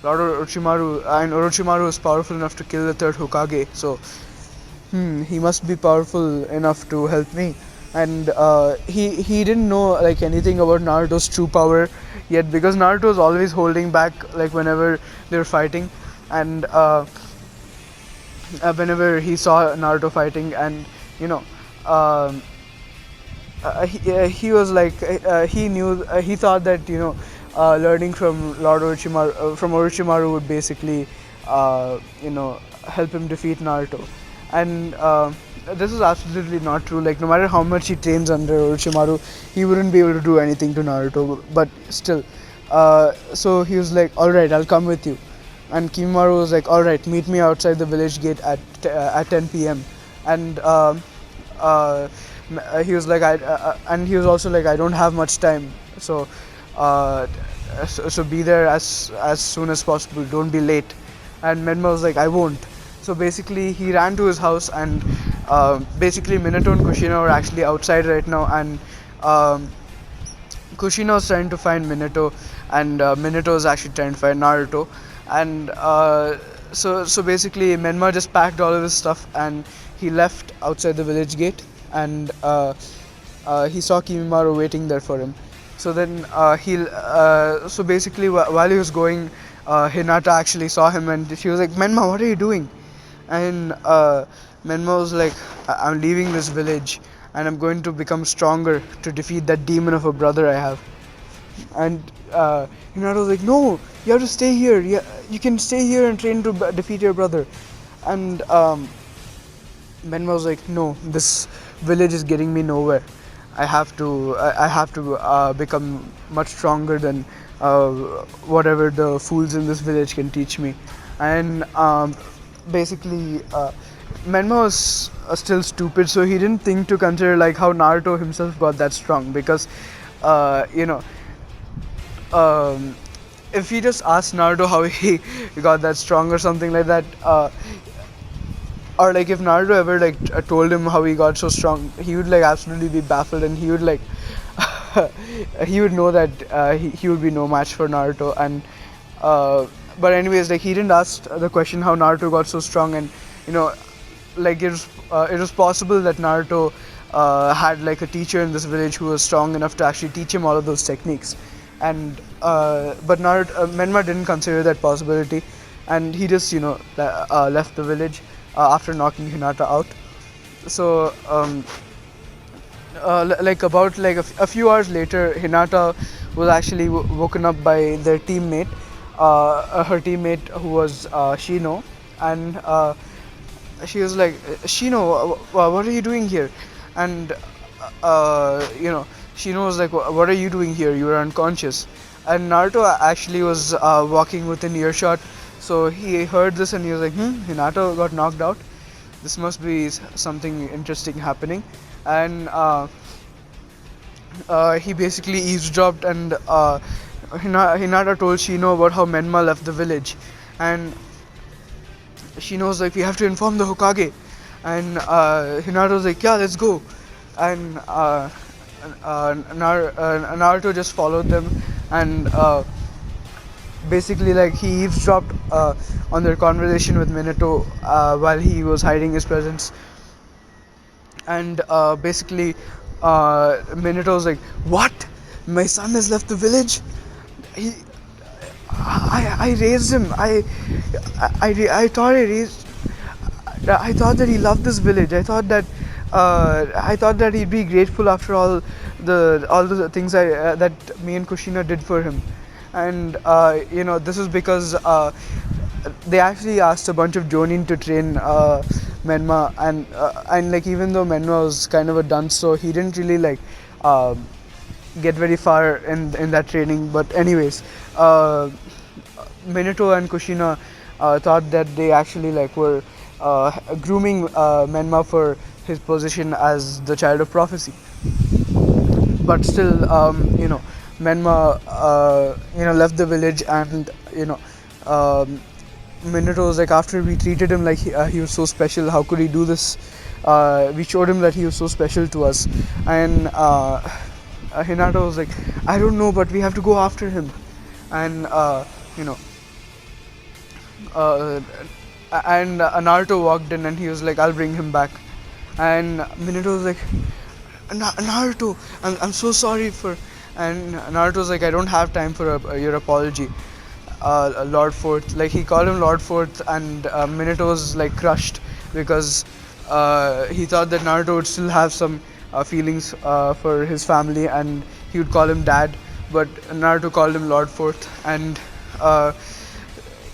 Lord Orochimaru, and Orochimaru is powerful enough to kill the third Hokage, so he must be powerful enough to help me. And he didn't know like anything about Naruto's true power yet because Naruto was always holding back like whenever they were fighting, and whenever he saw Naruto fighting, and you know. Um, he was like he knew he thought that learning from Orochimaru would basically help him defeat Naruto, and this is absolutely not true. Like no matter how much he trains under Orochimaru, he wouldn't be able to do anything to Naruto. But still, so he was like, "All right, I'll come with you." And Kimaru was like, "All right, meet me outside the village gate at 10 p.m." And uh, he was like, and he was also like, I don't have much time, so be there as soon as possible. Don't be late. And Menma was like, I won't. So basically, he ran to his house, and basically, Minato and Kushina are actually outside right now, and Kushina was trying to find Minato, and Minato was actually trying to find Naruto, and so basically Menma just packed all of his stuff and he left outside the village gate, and he saw Kimimaru waiting there for him. So then so basically while he was going, Hinata actually saw him and she was like, Menma, what are you doing? And Menma was like, I'm leaving this village and I'm going to become stronger to defeat that demon of a brother I have. And Hinata was like, no, you have to stay here. You can stay here and train to defeat your brother. And Menma was like, no, this village is getting me nowhere. I have to become much stronger than whatever the fools in this village can teach me. And basically, Menma was still stupid, so he didn't think to consider like how Naruto himself got that strong, because uh, you know if he just asked Naruto how he got that strong or something like that, or like if Naruto ever like told him how he got so strong, he would like absolutely be baffled, and he would like he would know that he would be no match for Naruto. And but anyways, like he didn't ask the question how Naruto got so strong, and you know like it was possible that Naruto had like a teacher in this village who was strong enough to actually teach him all of those techniques. And but Menma didn't consider that possibility, and he just left the village after knocking Hinata out. So like about like a few hours later, Hinata was actually woken up by their teammate, her teammate who was Shino, and she was like, Shino, what are you doing here? And you know, Shino was like, what are you doing here? You were unconscious. And Naruto actually was walking within earshot, so he heard this and he was like, Hinata got knocked out. This must be something interesting happening. And he basically eavesdropped, and Hinata told Shino about how Menma left the village. And Shino was like, we have to inform the Hokage. And Hinata was like, yeah, let's go. And Naruto just followed them, and basically like he eavesdropped on their conversation with Minato while he was hiding his presence. And basically Minato was like, what, my son has left the village? he I raised him. I thought I raised. I thought that he loved this village. I thought that he'd be grateful after all the things that me and Kushina did for him. And this is because they actually asked a bunch of Jonin to train Menma, and like even though Menma was kind of a dunce, so he didn't really like get very far in that training. But anyways, Minato and Kushina thought that they actually like were grooming Menma for his position as the child of prophecy. But still, Menma left the village, and Minato was like, after we treated him like he was so special, how could he do this? We showed him that he was so special to us. And Hinata was like, I don't know, but we have to go after him. And you know uh, Naruto walked in and he was like, I'll bring him back. And Minato was like, Naruto, I'm so sorry for. And Naruto was like, I don't have time for your apology, Lord Fourth. Like he called him Lord Fourth, and Minato was like crushed because he thought that Naruto would still have some feelings for his family, and he would call him Dad. But Naruto called him Lord Fourth, and uh,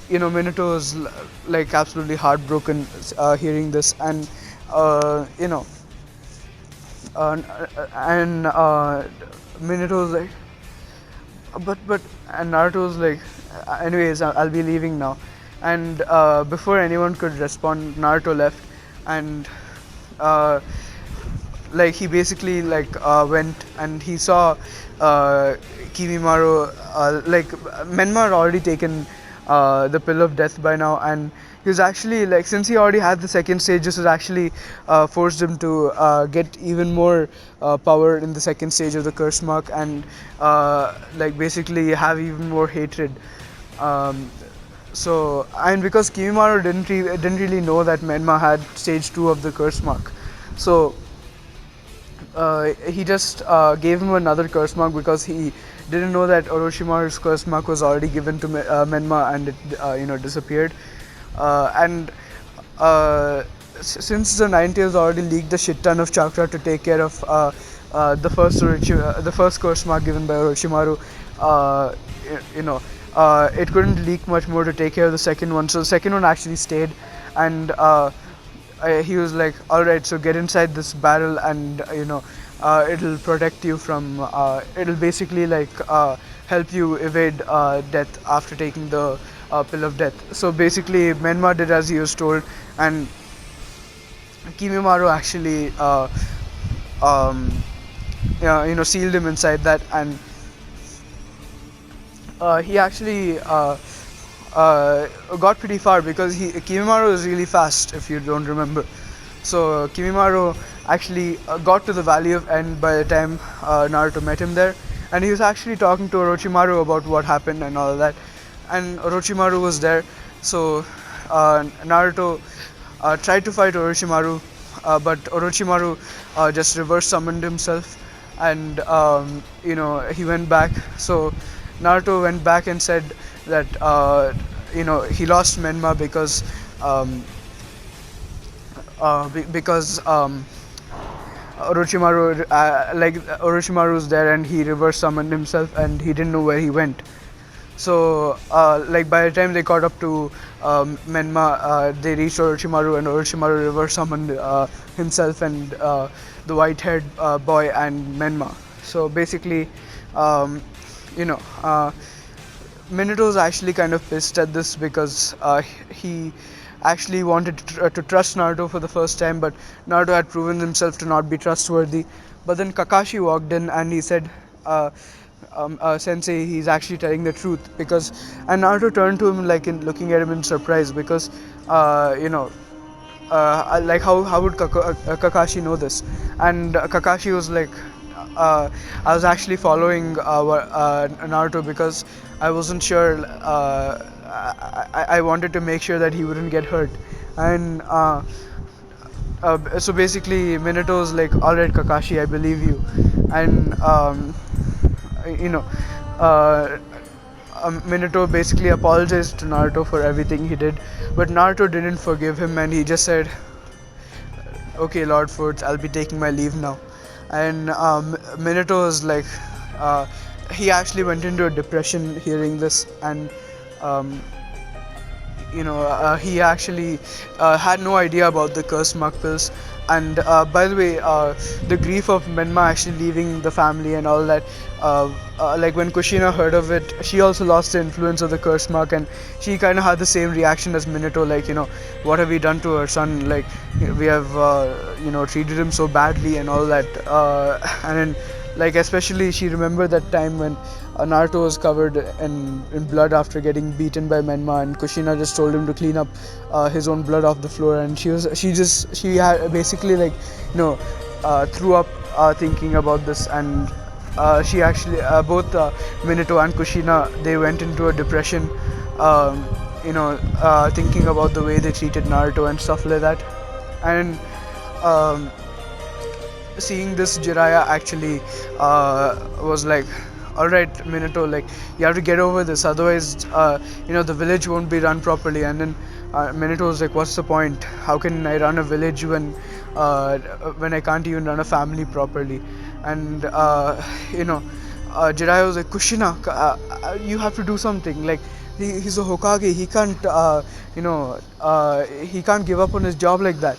Minato was like absolutely heartbroken hearing this, and uh, you know, and Minato was like, and Naruto was like, anyways, I'll be leaving now. And before anyone could respond, Naruto left, and uh, like he basically like went and he saw Kimimaro. Like Menma had already taken the pill of death by now, and he was actually like, since he already had the second stage, this was actually forced him to get even more power in the second stage of the curse mark, and like basically have even more hatred. um, and because Kimimaro didn't really know that Menma had stage 2 of the curse mark, so he just gave him another curse mark because he didn't know that Orochimaru's curse mark was already given to Menma, and it disappeared. And since the 90s already leaked a shit ton of chakra to take care of the first curse mark given by Orochimaru, uh, you know, it couldn't leak much more to take care of the second one. So the second one actually stayed, and he was like, all right, so get inside this barrel, and it'll protect you from it'll basically like help you evade death after taking the pill of death. So basically Menma did as he was told, and Kimimaro actually um, sealed him inside that. And he actually got pretty far because Kimimaro is really fast, if you don't remember. So Kimimaro actually got to the Valley of End by the time Naruto met him there, and he was actually talking to Orochimaru about what happened and all of that. And Orochimaru was there, so Naruto tried to fight Orochimaru, but Orochimaru just reverse summoned himself, and he went back. So Naruto went back and said that he lost Menma because Orochimaru was there and he reverse summoned himself and he didn't know where he went. So, like by the time they caught up to Menma, they reached Orochimaru, and Orochimaru reverse summoned himself and the white-haired boy and Menma. So basically, um, you know, Minato was actually kind of pissed at this because he actually wanted to trust Naruto for the first time, but Naruto had proven himself to not be trustworthy. But then Kakashi walked in and he said, uh, "Sensei, he's actually telling the truth." Because and Naruto turned to him like in looking at him in surprise because uh, you know like how would Kakashi know this? And Kakashi was like, I was actually following Naruto because I wasn't sure. I wanted to make sure that he wouldn't get hurt, and so basically Minato was like, "All right, Kakashi, I believe you," and you know. Uh, Minato basically apologized to Naruto for everything he did, but Naruto didn't forgive him, and he just said, "Okay, Lord Foods, I'll be taking my leave now." And Minato was like, uh, he actually went into a depression hearing this, and um, he actually had no idea about the cursed mug pills. And by the way, the grief of Menma actually leaving the family and all that, like when Kushina heard of it, she also lost the influence of the cursed mug, and she kind of had the same reaction as Minato, like, what have we done to our son? Like, we have treated him so badly and all that. And then, like, especially she remembered that time when Naruto was covered in blood after getting beaten by Menma, and Kushina just told him to clean up his own blood off the floor, and she had basically, like, threw up thinking about this. And she actually both Minato and Kushina, they went into a depression, um, thinking about the way they treated Naruto and stuff like that. And um, seeing this, Jiraiya actually was like, "All right, Minato, like, you have to get over this, otherwise, the village won't be run properly." And then Minato was like, "What's the point? How can I run a village when I can't even run a family properly?" And Jiraiya was like, "Kushina, you have to do something. Like, he's a Hokage. He can't, he can't give up on his job like that."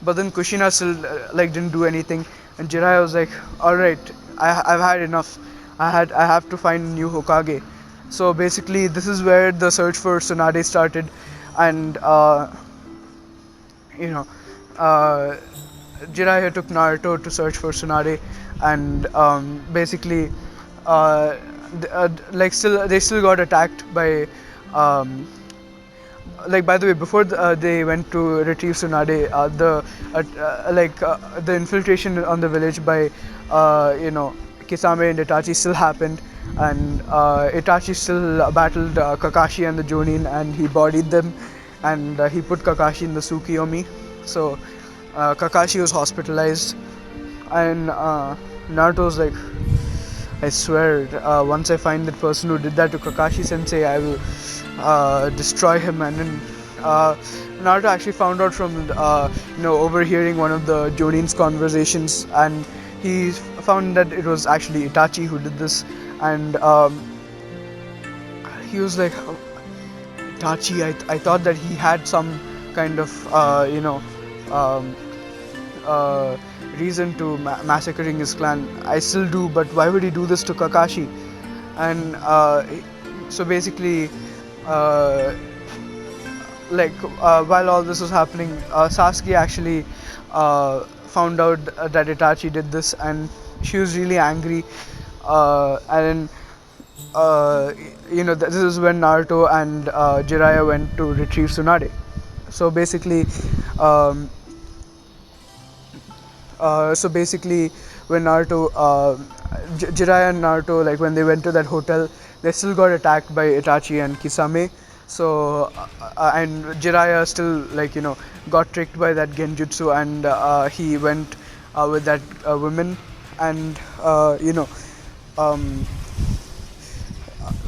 But then Kushina still like didn't do anything, and Jiraiya was like, "All right, I've had enough. I have to find a new Hokage." So basically, this is where the search for Tsunade started, and you know, uh, Jiraiya took Naruto to search for Tsunade, and basically, uh, like still they still got attacked by um, like, by the way, before they went to retrieve Tsunade, the infiltration on the village by Kisame and Itachi still happened, and Itachi still battled Kakashi and the Jonin, and he bodied them, and he put Kakashi in the Tsukiyomi. So Kakashi was hospitalized, and Naruto was like, "I swear, once I find that person who did that to Kakashi Sensei, I will destroy him." And then Naruto actually found out from overhearing one of the Jonin's conversations, and he found that it was actually Itachi who did this. And he was like, "Oh, Itachi, I thought that he had some kind of um, uh, reason to massacring his clan. I still do, but why would he do this to Kakashi?" And so basically, uh, while all this was happening, Sasuke actually found out that Itachi did this, and she was really angry. And then, this is when Naruto and Jiraiya went to retrieve Tsunade. So basically, um, when Naruto, Jiraiya and Naruto, like when they went to that hotel, they still got attacked by Itachi and Kisame. So and Jiraiya still, like, got tricked by that genjutsu, and he went with that woman, and um,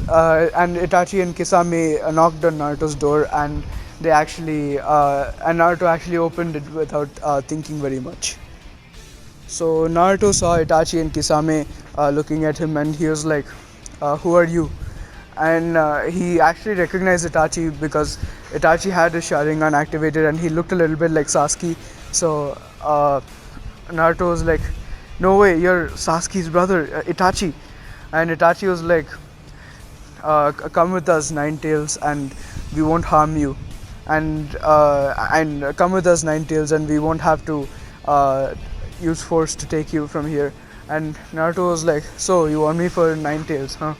and Itachi and Kisame knocked on Naruto's door, and Naruto actually opened it without thinking very much. So Naruto saw Itachi and Kisame looking at him, and he was like, "Who are you?" and he actually recognized Itachi because Itachi had his Sharingan activated and he looked a little bit like Sasuke. So Naruto was like, "No way, you're Sasuke's brother, Itachi," and Itachi was like, "Come with us, Nine Tails, and we won't harm you, and come with us, Nine Tails, and we won't have to use force to take you from here." And Naruto was like, "So you want me for Nine Tails, huh?"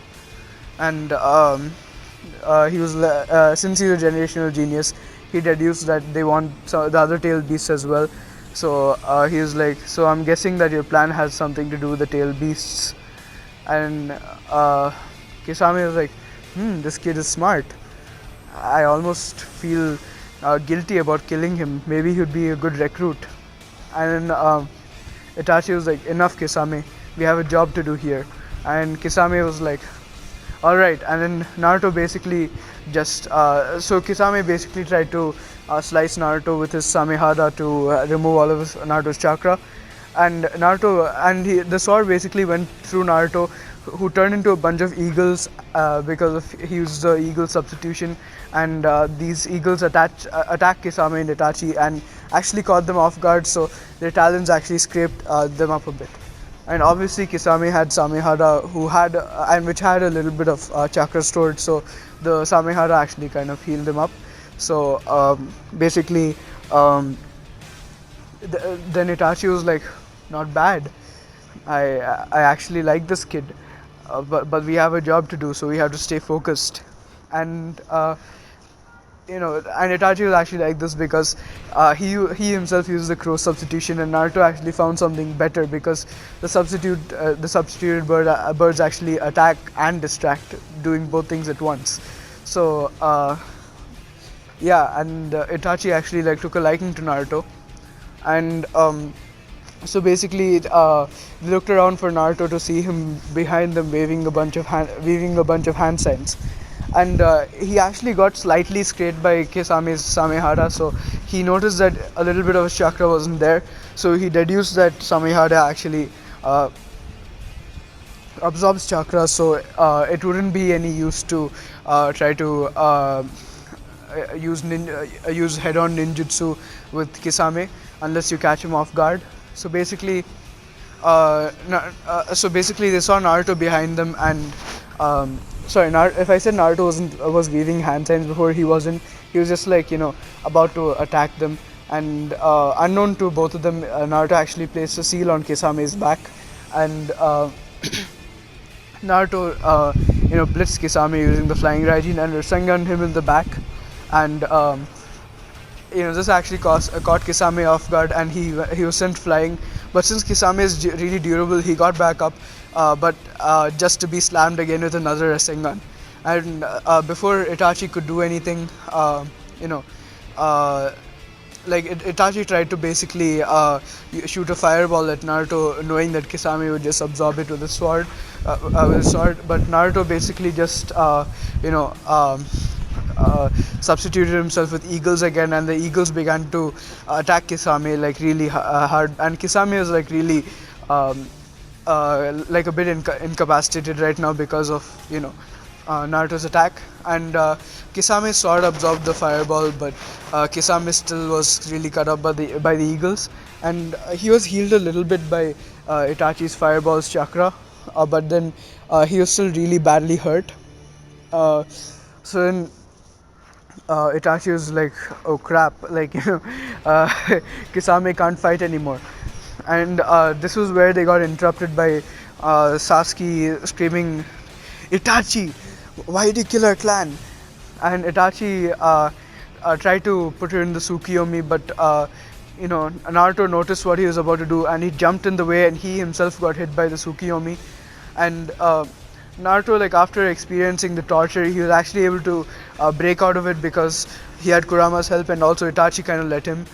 And he was since he's a generational genius, he deduced that they want the other tail beasts as well. So he was like, "So I'm guessing that your plan has something to do with the tail beasts." And uh, Kisame was like, this kid is smart. I almost feel guilty about killing him. Maybe he'd be a good recruit." And Itachi was like, "Enough, Kisame. We have a job to do here." And Kisame was like, "All right." And then Naruto basically just so Kisame basically tried to slice Naruto with his Samehada to remove all of his Naruto's chakra, and the sword basically went through Naruto, who turned into a bunch of eagles because of he used the eagle substitution, and these eagles attacked Kisame and Itachi and actually caught them off guard. So their talons actually scraped them up a bit. And obviously Kisame had Samehada, who had and which had a little bit of chakra stored, so the Samehada actually kind of healed him up. So basically, um, then Itachi was like, "Not bad. I actually like this kid, but we have a job to do, so we have to stay focused." And and Itachi was actually like this because he himself used the crow substitution, and Naruto actually found something better because the substituted birds actually attack and distract, doing both things at once. So yeah, and Itachi actually like took a liking to Naruto, and so basically they looked around for Naruto to see him behind them waving a bunch of hand signs, and he actually got slightly scraped by Kisame's Samehada, so he noticed that a little bit of his chakra wasn't there, so he deduced that Samehada actually absorbs chakra, so it wouldn't be any use to try to use head-on ninjutsu with Kisame unless you catch him off guard. So basically, they saw Naruto behind them, and sorry, if I said Naruto was waving hand signs before, he wasn't. He was just like about to attack them, and unknown to both of them, Naruto actually placed a seal on Kisame's back, and Naruto blitzed Kisame using the flying Raijin and Rasengan him in the back, and this actually caught Kisame off guard, and he was sent flying. But since Kisame is really durable, he got back up, but just to be slammed again with another Rasengan. And before Itachi could do anything, you know, uh, Itachi tried to basically shoot a fireball at Naruto, knowing that Kisame would just absorb it with his sword, But Naruto basically just substituted himself with eagles again, and the eagles began to attack Kisame like really hard, and Kisame is like really like a bit incapacitated right now because of Naruto's attack, and Kisame's sword absorbed the fireball, but Kisame still was really cut up by the eagles, and he was healed a little bit by Itachi's fireball's chakra, but then he was still really badly hurt. So then Itachi was like, "Oh crap! Like Kisame can't fight anymore." And this was where they got interrupted by Sasuke screaming, "Itachi, why did you kill our clan?" And Itachi tried to put her in the Tsukiyomi, but Naruto noticed what he was about to do, and he jumped in the way, and he himself got hit by the Tsukiyomi. And Naruto, like after experiencing the torture, he was actually able to break out of it because he had Kurama's help, and also Itachi kind of let him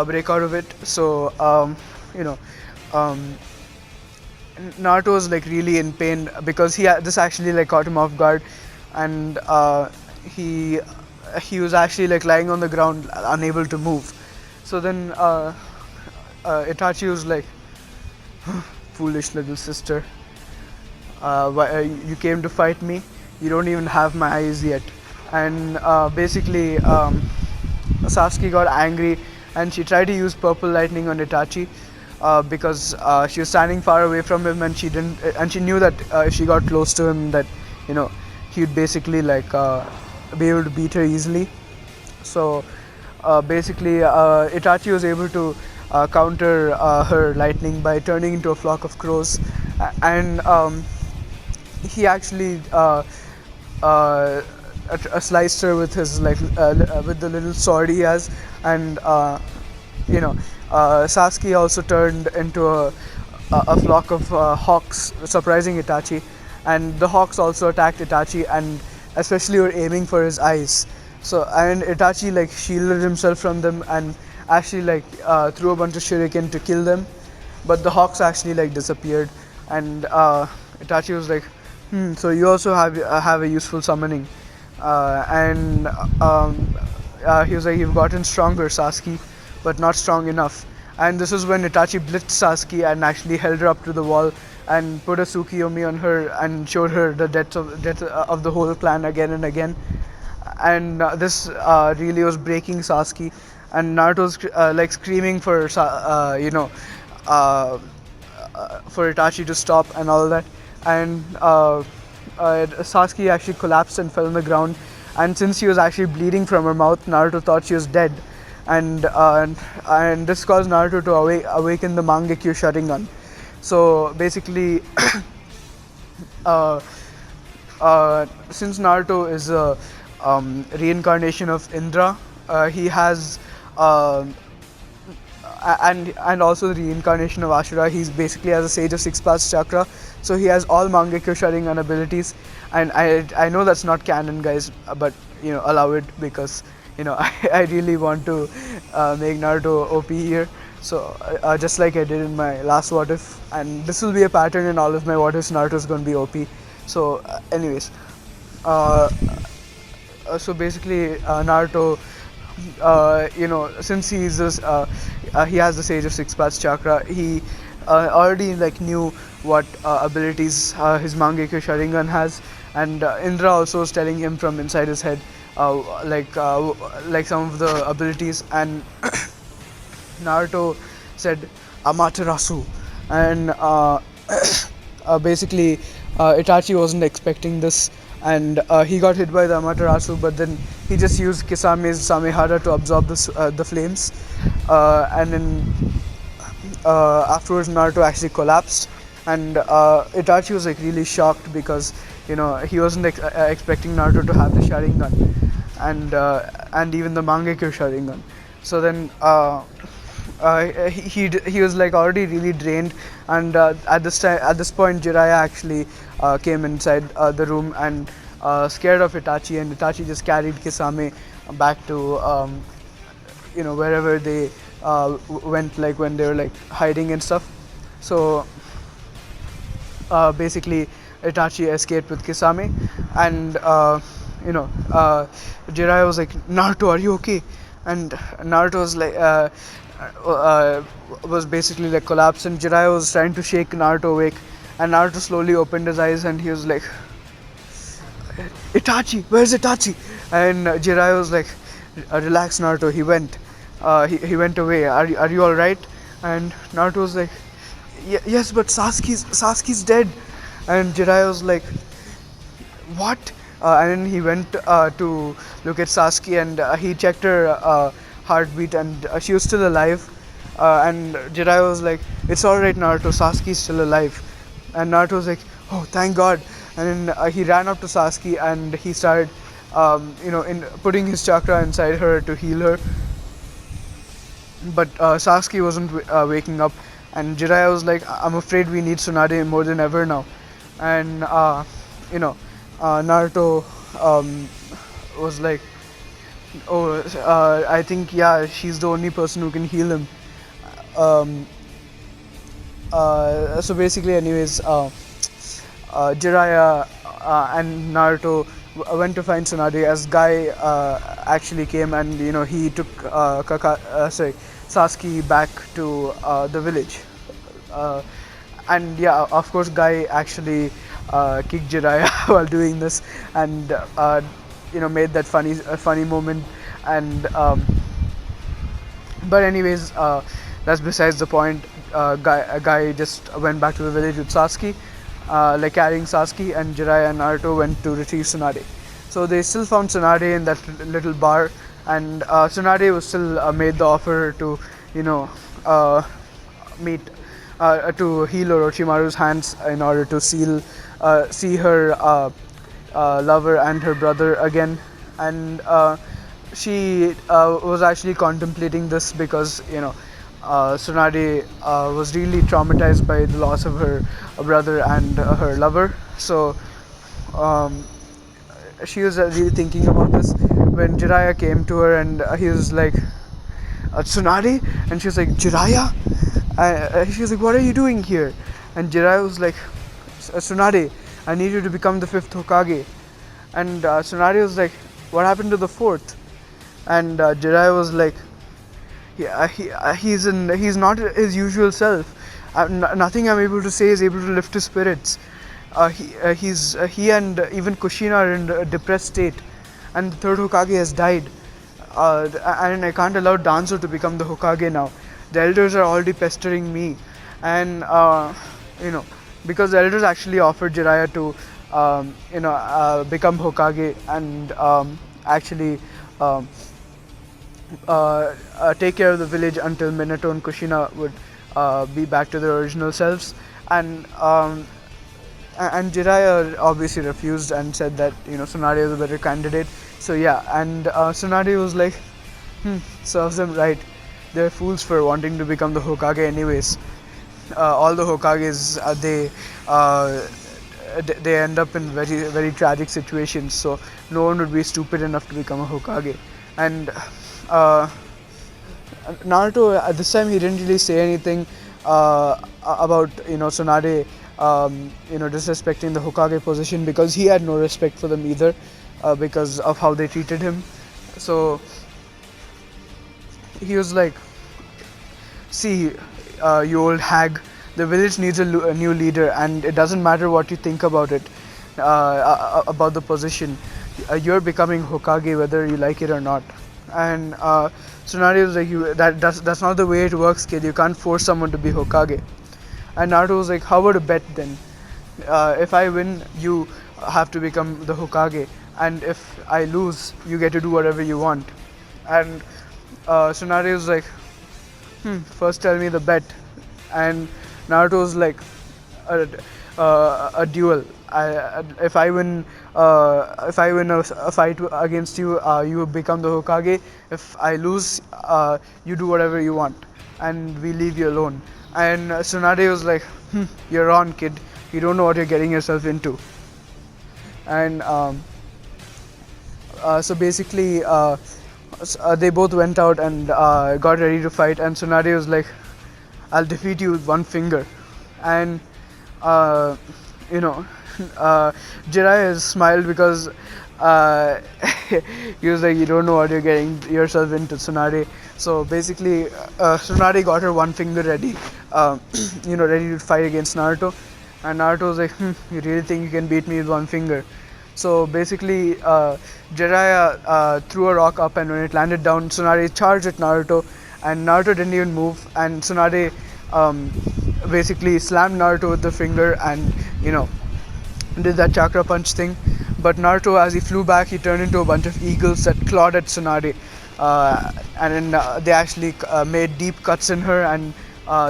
break out of it. So you know. Um, Naruto was like really in pain because this actually like caught him off guard, and he he was actually like lying on the ground, unable to move. So then Itachi was like, "Foolish little sister, you came to fight me. you don't even have my eyes yet. And basically, Sasuke got angry and she tried to use purple lightning on Itachi, because she was standing far away from him, and she didn't and she knew that if she got close to him, that you know he'd basically like be able to beat her easily. So basically, Itachi was able to counter her lightning by turning into a flock of crows, and he actually uh, sliced her with his with the little sword he has, and you know Sasuke also turned into a flock of hawks, surprising Itachi, and the hawks also attacked Itachi, and especially were aiming for his eyes. So and Itachi like shielded himself from them and actually like threw a bunch of shuriken to kill them, but the hawks actually like disappeared, and Itachi was like, so you also have a useful summoning, and he was like, you've gotten stronger, Sasuke, but not strong enough. And this is when Itachi blitzed Sasuke and actually held her up to the wall and put a Tsukiyomi on her and showed her the death of the whole clan again and again. And this really was breaking Sasuke, and Naruto's like screaming for uh, for Itachi to stop and all that. And Sasuke actually collapsed and fell on the ground. And since she was actually bleeding from her mouth, Naruto thought she was dead, and and this caused Naruto to awaken the Mangekyo Sharingan. So basically, uh, since Naruto is a reincarnation of Indra, he has um and also the reincarnation of Ashura. He's basically as a sage of six paths chakra, so he has all Mangekyo Sharingan abilities. And I know that's not canon, guys, but allow it, because I really want to make Naruto OP here. So just like I did in my last what if, and this will be a pattern in all of my what ifs. Naruto's gonna be OP. So anyways, uh, so basically Naruto, since he has the Sage of Six Paths chakra, he already like knew what abilities his Mangekyo Sharingan has, and Indra also was telling him from inside his head, like some of the abilities, and Naruto said Amaterasu, and basically Itachi wasn't expecting this, and he got hit by the Amaterasu, but then he just used Kisame's Samehara to absorb the flames, and then afterwards Naruto actually collapsed, and Itachi was like really shocked, because he wasn't expecting Naruto to have the Sharingan, and even the Mangekyo Sharingan. So then he was like already really drained, and at this point Jiraiya actually came inside the room and scared of Itachi, and Itachi just carried Kisame back to wherever they went, like when they were like hiding and stuff. So basically Itachi escaped with Kisame, and Jiraiya was like, Naruto, are you okay? And Naruto was like was basically like collapsed, and Jiraiya was trying to shake Naruto awake, and Naruto slowly opened his eyes, and he was like, Itachi, where's Itachi? And Jiraiya was like, relax, Naruto. He went away. Are you all right? And Naruto was like, yes, but Sasuke's dead. And Jiraiya was like, what? And then he went to look at Sasuke, and he checked her heartbeat, and she was still alive. And Jiraiya was like, it's alright, Naruto, Sasuke's still alive. And Naruto was like, oh, thank God. And then he ran up to Sasuke, and he started, in putting his chakra inside her to heal her. But Sasuke wasn't waking up, and Jiraiya was like, I'm afraid we need Tsunade more than ever now. And Naruto was like, oh, I think, yeah, she's the only person who can heal him. Um, so basically, anyways, Jiraiya and Naruto went to find Tsunade, as Guy actually came, and he took Sasuke back to the village. Uh, and yeah, of course, Guy actually kicked Jiraiya while doing this, and made that funny moment. And but anyways, that's besides the point. A guy just went back to the village with Sasuke, like carrying Sasuke, and Jiraiya and Naruto went to retrieve Tsunade. So they still found Tsunade in that little bar, and Tsunade was still made the offer to, you know, uh, meet to heal Orochimaru's hands in order to see her lover and her brother again. And she was actually contemplating this because Tsunade was really traumatized by the loss of her brother and her lover. So um, she was really thinking about this when Jiraiya came to her, and he was like, Tsunade? And she was like, Jiraiya? She was like, what are you doing here? And Jiraiya was like, Tsunade, I need you to become the fifth Hokage. And Tsunade was like, what happened to the fourth? And Jiraiya was like, yeah, he's not his usual self. Nothing I'm able to say is able to lift his spirits. He and even Kushina are in a depressed state, and the third Hokage has died. And I can't allow Danzo to become the Hokage now. The elders are already pestering me, and you know, because the elders actually offered Jiraiya to, become Hokage and actually. Um, take care of the village until Minato and Kushina would be back to their original selves. And and Jiraiya obviously refused and said that Tsunade was a better candidate. So yeah, and Tsunade was like, serves them right. They're fools for wanting to become the Hokage anyways. All the Hokages they end up in very tragic situations. So no one would be stupid enough to become a Hokage. And uh, Naruto at this time he didn't really say anything about Tsunade disrespecting the Hokage position, because he had no respect for them either, because of how they treated him. So he was like, see, you old hag, the village needs a new leader, and it doesn't matter what you think about it, about the position. You're becoming Hokage whether you like it or not. And Tsunade was like, that's not the way it works, kid. You can't force someone to be Hokage. And Naruto was like, how about a bet then? If I win, you have to become the Hokage, and if I lose, you get to do whatever you want. And Tsunade was like, first tell me the bet. And Naruto was like, a duel. If I win a fight against you, you become the Hokage. If I lose, you do whatever you want, and we leave you alone. And Tsunade was like, "You're on, kid. You don't know what you're getting yourself into." And so basically, they both went out and got ready to fight. And Tsunade was like, "I'll defeat you with one finger," and uh, you know, Jiraiya smiled because uh, he was like, "You don't know what you're getting yourself into, Tsunade." So basically, Tsunade got her one finger ready, ready to fight against Naruto, and Naruto was like, "You really think you can beat me with one finger?" So basically, Jiraiya threw a rock up, and when it landed down, Tsunade charged at Naruto, and Naruto didn't even move, and Tsunade um, basically slammed Naruto with the finger, and did that chakra punch thing. But Naruto, as he flew back, he turned into a bunch of eagles that clawed at Tsunade, and then they actually made deep cuts in her, and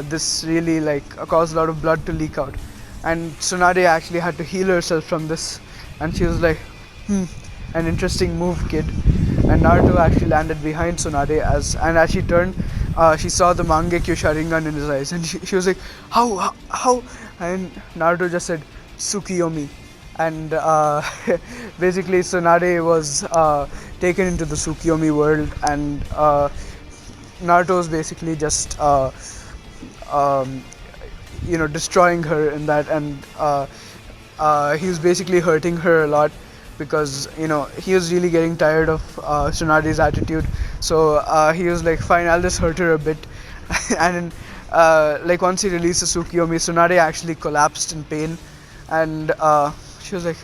this really caused a lot of blood to leak out. And Tsunade actually had to heal herself from this, and she was like, an interesting move, kid. And Naruto actually landed behind Tsunade as she turned, she saw the Mangekyo Sharingan in his eyes, and she was like, how? And Naruto just said, Tsukiyomi. And basically Tsunade was taken into the Tsukiyomi world, and Naruto was basically just um, destroying her in that, and he was basically hurting her a lot, because he was really getting tired of Tsunade's attitude. So he was like, fine, I'll just hurt her a bit. And then, once he released the Tsukiyomi, Tsunade actually collapsed in pain, and she was like,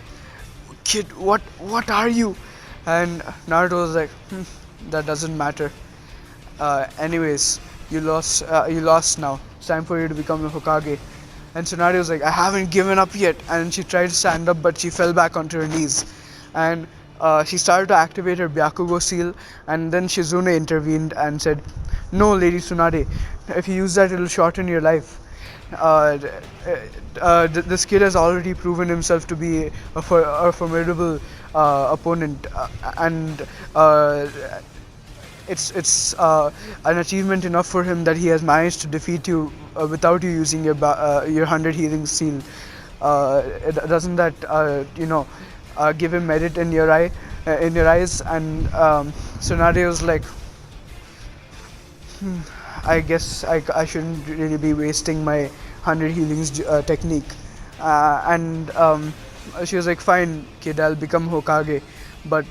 "Kid, what are you?" And Naruto was like, "That doesn't matter. Anyways, you lost now. It's time for you to become the Hokage." And Tsunade was like, "I haven't given up yet." And she tried to stand up, but she fell back onto her knees. And she started to activate her Byakugo seal. And then Shizune intervened and said, "No, Lady Tsunade, if you use that, it'll shorten your life. Uh, this kid has already proven himself to be a formidable opponent, and uh, it's an achievement enough for him that he has managed to defeat you without you using your 100 healing seal. Doesn't that give him merit in your eyes?" And Tsunade was like, I guess I shouldn't really be wasting my 100 healings technique. And she was like, "Fine, kid, I'll become Hokage, but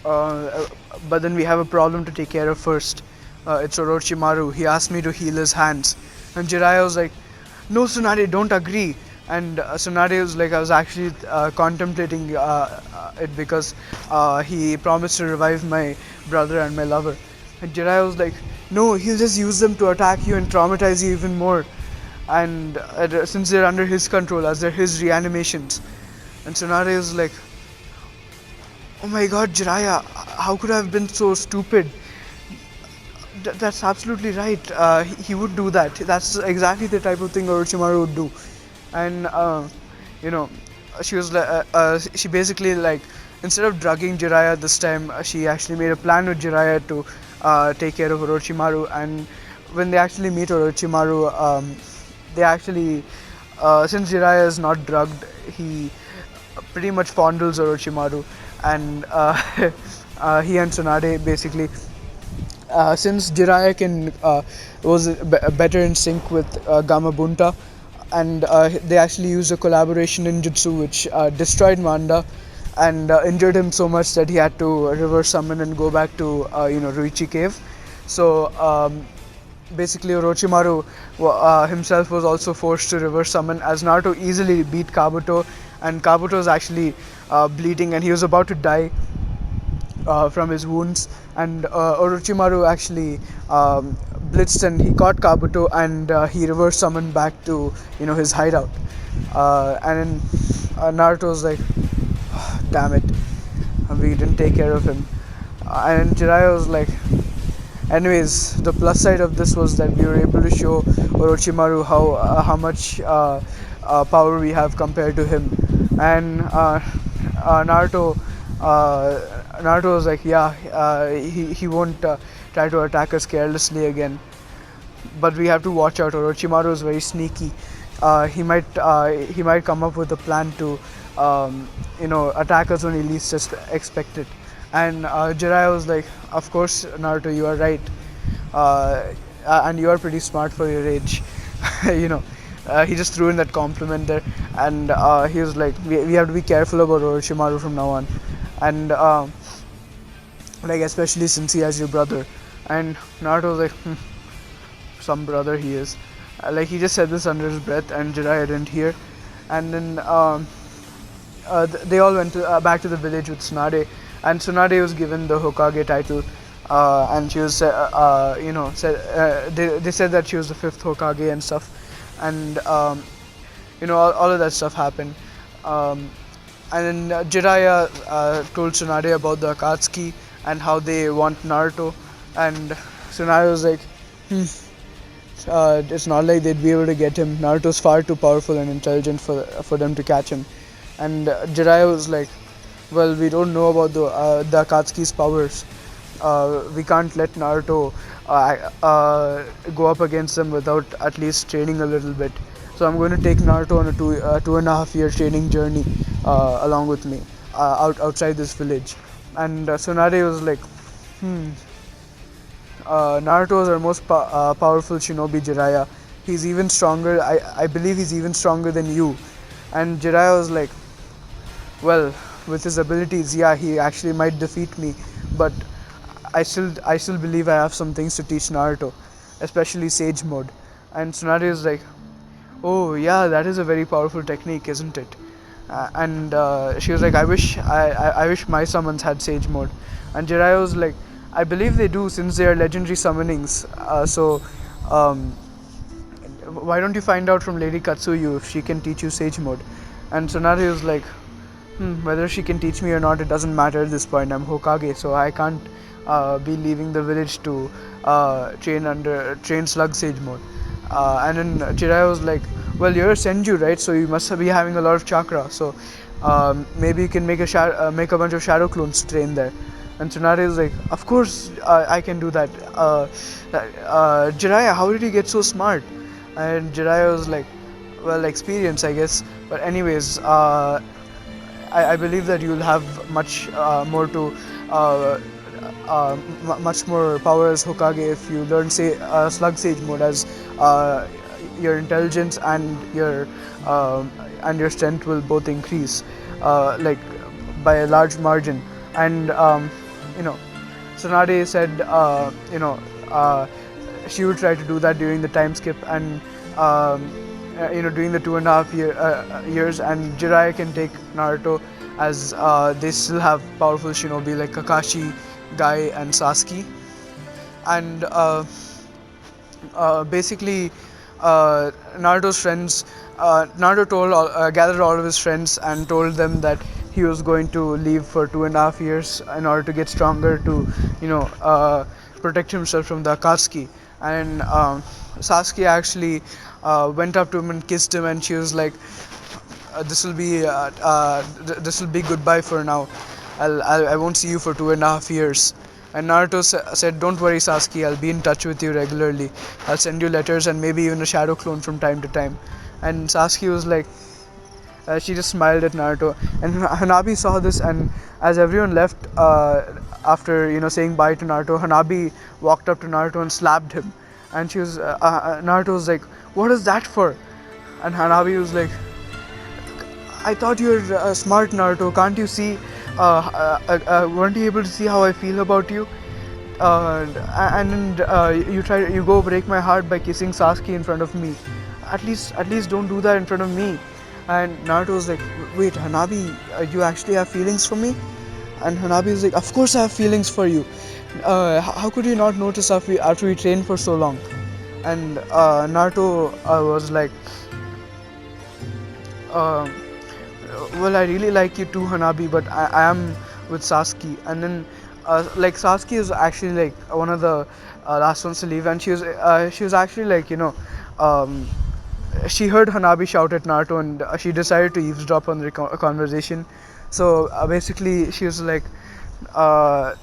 uh, then we have a problem to take care of first. It's Orochimaru. He asked me to heal his hands." And Jiraiya was like, "No, Tsunade, don't agree." And Tsunade was like, "I was actually contemplating it because he promised to revive my brother and my lover." And Jiraiya was like, "No, he'll just use them to attack you and traumatize you even more. And since they're under his control, as they're his reanimations." And Tsunade was like, "Oh my god, Jiraiya, how could I have been so stupid?" That's absolutely right. He would do that. That's exactly the type of thing Orochimaru would do. And you know, she basically, like, instead of drugging Jiraiya this time, she actually made a plan with Jiraiya to take care of Orochimaru. And when they actually meet Orochimaru, they actually, since Jiraiya is not drugged, he pretty much fondles Orochimaru, and he and Tsunade basically, since Jiraiya was better in sync with Gamabunta, and they actually used a collaboration in Jutsu which destroyed Manda and injured him so much that he had to reverse summon and go back to Ruichi Cave. So basically Orochimaru himself was also forced to reverse summon, as Naruto easily beat Kabuto, and Kabuto was actually bleeding and he was about to die from his wounds. And Orochimaru actually blitzed and he caught Kabuto, and he reverse summoned back to his hideout. And then Naruto was like, "Damn it, we didn't take care of him." And Jiraiya was like, "Anyways, the plus side of this was that we were able to show Orochimaru how much power we have compared to him." And Naruto Naruto was like, "Yeah, he won't try to attack us carelessly again, but we have to watch out. Orochimaru is very sneaky. He might come up with a plan to attack us when he least expect it." And Jiraiya was like, "Of course, Naruto, you are right, and you are pretty smart for your age." you know. He just threw in that compliment there, and he was like, "We have to be careful about Orochimaru from now on, and like, especially since he has your brother." And Naruto was like, "Some brother he is." Like, he just said this under his breath, and Jiraiya didn't hear. And then they all went back to the village with Tsunade, and Tsunade was given the Hokage title. And she was, they said that she was the fifth Hokage and stuff, and all of that stuff happened. Um, and then Jiraiya told Tsunade about the Akatsuki and how they want Naruto, and Tsunade was like, it's not like they'd be able to get him. Naruto's far too powerful and intelligent for them to catch him. And Jiraiya was like, "Well, we don't know about the Akatsuki's powers. We can't let Naruto go up against them without at least training a little bit. So I'm going to take Naruto on a 2.5 year training journey along with me outside this village." And Tsunade was like, "Hmm, Naruto is our most powerful shinobi, Jiraiya. He's even stronger. I believe he's even stronger than you." And Jiraiya was like, "Well, with his abilities, yeah, he actually might defeat me, but I still believe I have some things to teach Naruto, especially Sage Mode." And Tsunade is like, Oh yeah, that is a very powerful technique, isn't it? And she was like, I wish my summons had Sage mode. And Jiraiya was like, I believe they do since they are legendary summonings. Um, why don't you find out from Lady Katsuyu if she can teach you Sage mode? And Tsunade was like, whether she can teach me or not, it doesn't matter at this point. I'm Hokage, so I can't be leaving the village to train Slug Sage mode. And then Jiraiya was like, "Well, you're a Senju, right? So you must be having a lot of chakra. So maybe you can make a bunch of shadow clones to train there." And Tsunade is like, "Of course, I can do that." Jiraiya, how did you get so smart? And Jiraiya was like, "Well, experience, I guess." But anyways, I believe that you'll have much more to much more power as Hokage if you learn say Slug Sage mode, as uh, your intelligence and your strength will both increase like by a large margin. And you know Tsunade said she would try to do that during the time skip, and during the 2.5 years, and Jiraiya can take Naruto, as they still have powerful shinobi like Kakashi, Guy, and Sasuke. And basically, Naruto's friends, Naruto gathered all of his friends and told them that he was going to leave for 2.5 years in order to get stronger to, protect himself from the Akatsuki. And Sasuke actually went up to him and kissed him, and she was like, this will be goodbye for now. I won't see you for 2.5 years." And Naruto said, "Don't worry, Sasuke. I'll be in touch with you regularly. I'll send you letters and maybe even a shadow clone from time to time." And Sasuke was like, she just smiled at Naruto. And Hanabi saw this, and as everyone left after saying bye to Naruto, Hanabi walked up to Naruto and slapped him. And Naruto was like, "What is that for?" And Hanabi was like, "I thought you were smart, Naruto. Can't you see? Weren't you able to see how I feel about you? You go break my heart by kissing Sasuke in front of me. At least don't do that in front of me." And Naruto was like, "Wait, Hanabi, you actually have feelings for me?" And Hanabi was like, "Of course I have feelings for you. How could you not notice after we trained for so long?" And Naruto was like, uh, "Well, I really like you too, Hanabi, but I am with Sasuke." And then, like, Sasuke is actually like one of the last ones to leave, and she was actually like, um, she heard Hanabi shout at Naruto, and she decided to eavesdrop on their conversation. So basically, she was like, uh,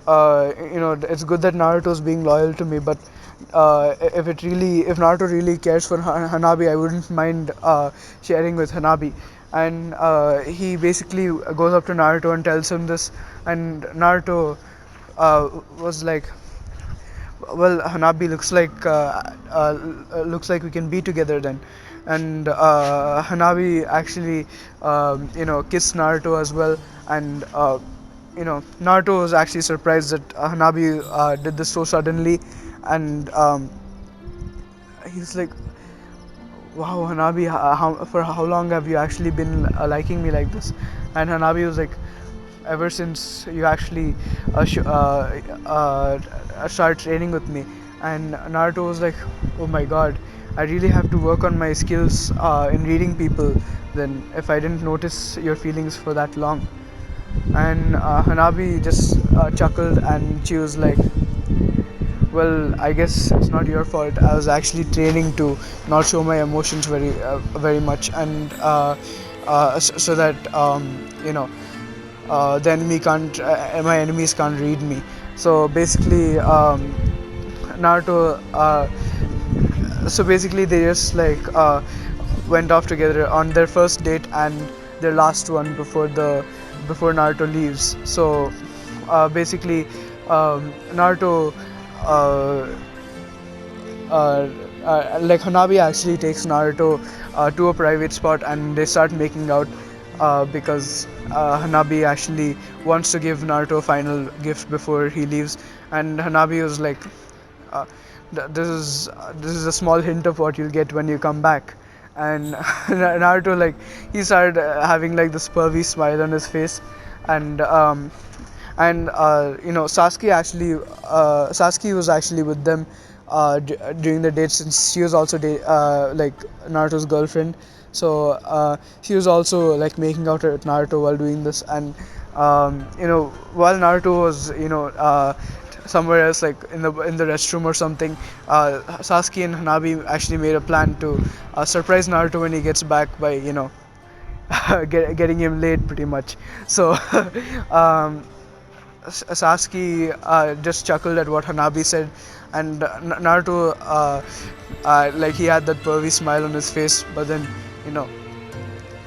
it's good that Naruto is being loyal to me, but if Naruto really cares for Hanabi, I wouldn't mind sharing with Hanabi. And he basically goes up to Naruto and tells him this, and Naruto was like, "Well, Hanabi, looks like we can be together then." And Hanabi actually kissed Naruto as well. And Naruto was actually surprised that Hanabi did this so suddenly. And he's like, "Wow, Hanabi, for how long have you actually been liking me like this?" And Hanabi was like, "Ever since you actually started training with me." And Naruto was like, "Oh my god, I really have to work on my skills in reading people then, if I didn't notice your feelings for that long." And Hanabi just chuckled, and she was like, "Well, I guess it's not your fault. I was actually training to not show my emotions very much, and so that my enemies can't read me." So basically, Naruto. So basically, they just like went off together on their first date and their last one before Naruto leaves. So basically, Naruto. Uh, like Hanabi actually takes Naruto to a private spot, and they start making out because Hanabi actually wants to give Naruto a final gift before he leaves. And Hanabi was like, uh, this is a small hint of what you'll get when you come back. And Naruto, like, he started having like this pervy smile on his face. And Sasuke was actually with them during the date, since she was also like Naruto's girlfriend. So she was also like making out at Naruto while doing this. And while Naruto was somewhere else, like in the restroom or something, Sasuke and Hanabi actually made a plan to surprise Naruto when he gets back by getting him late pretty much. So um, Sasuke just chuckled at what Hanabi said, and Naruto, like, he had that pervy smile on his face, but then, you know,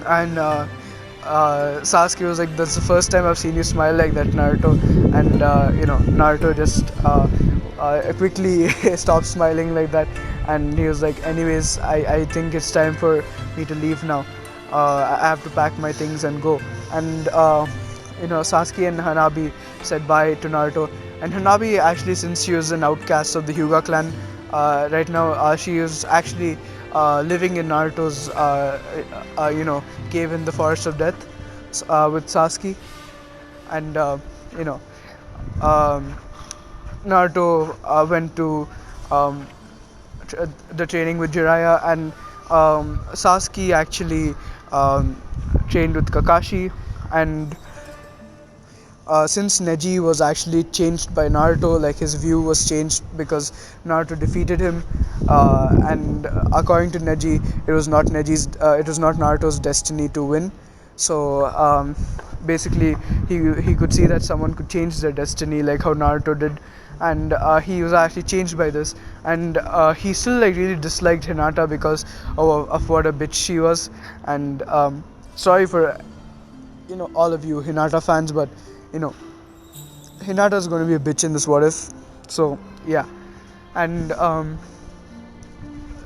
and Sasuke was like, "That's the first time I've seen you smile like that, Naruto." And Naruto just quickly stopped smiling like that, and he was like, "Anyways, I think it's time for me to leave now. I have to pack my things and go." And Sasuke and Hanabi said bye to Naruto. And Hanabi, actually, since she was an outcast of the Hyuga clan, right now she is actually living in Naruto's cave in the Forest of Death with Sasuke. And you know um, Naruto went to um, the training with Jiraiya, and Sasuke actually trained with Kakashi. And since Neji was actually changed by Naruto, like, his view was changed because Naruto defeated him, and according to Neji, it was not Naruto's destiny to win. So basically, he could see that someone could change their destiny like how Naruto did. And he was actually changed by this. And he still, like, really disliked Hinata because of what a bitch she was. And sorry for all of you Hinata fans, but you know Hinata's going to be a bitch in this what if. So yeah. And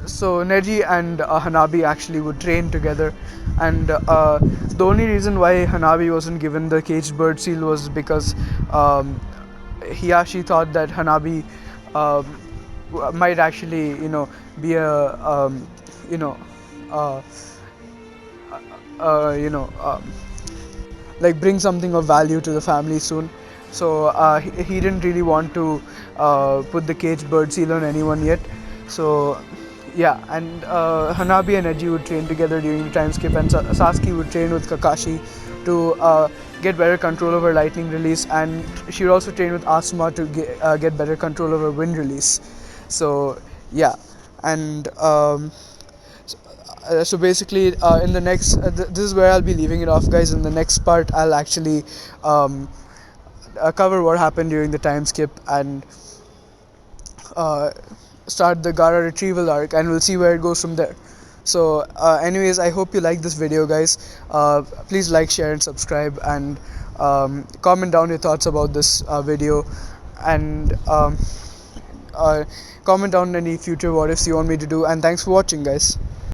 so Neji and Hanabi actually would train together. And the only reason why Hanabi wasn't given the caged bird seal was because Hiyashi thought that Hanabi um, might actually be a you know uh, uh, you know um, like, bring something of value to the family soon. So he didn't really want to put the caged bird seal on anyone yet. So yeah. And Hanabi and Eiji would train together during the time skip, and Sasuke would train with Kakashi to get better control over lightning release, and she would also train with Asuma to get better control over wind release. So yeah. And so basically, in the next this is where I'll be leaving it off, guys. In the next part, I'll actually um, cover what happened during the time skip, and uh, start the Gara retrieval arc, and we'll see where it goes from there. So anyways, I hope you like this video, guys. Please like, share, and subscribe, and comment down your thoughts about this video. And uh, comment down any future what ifs you want me to do. And thanks for watching, guys.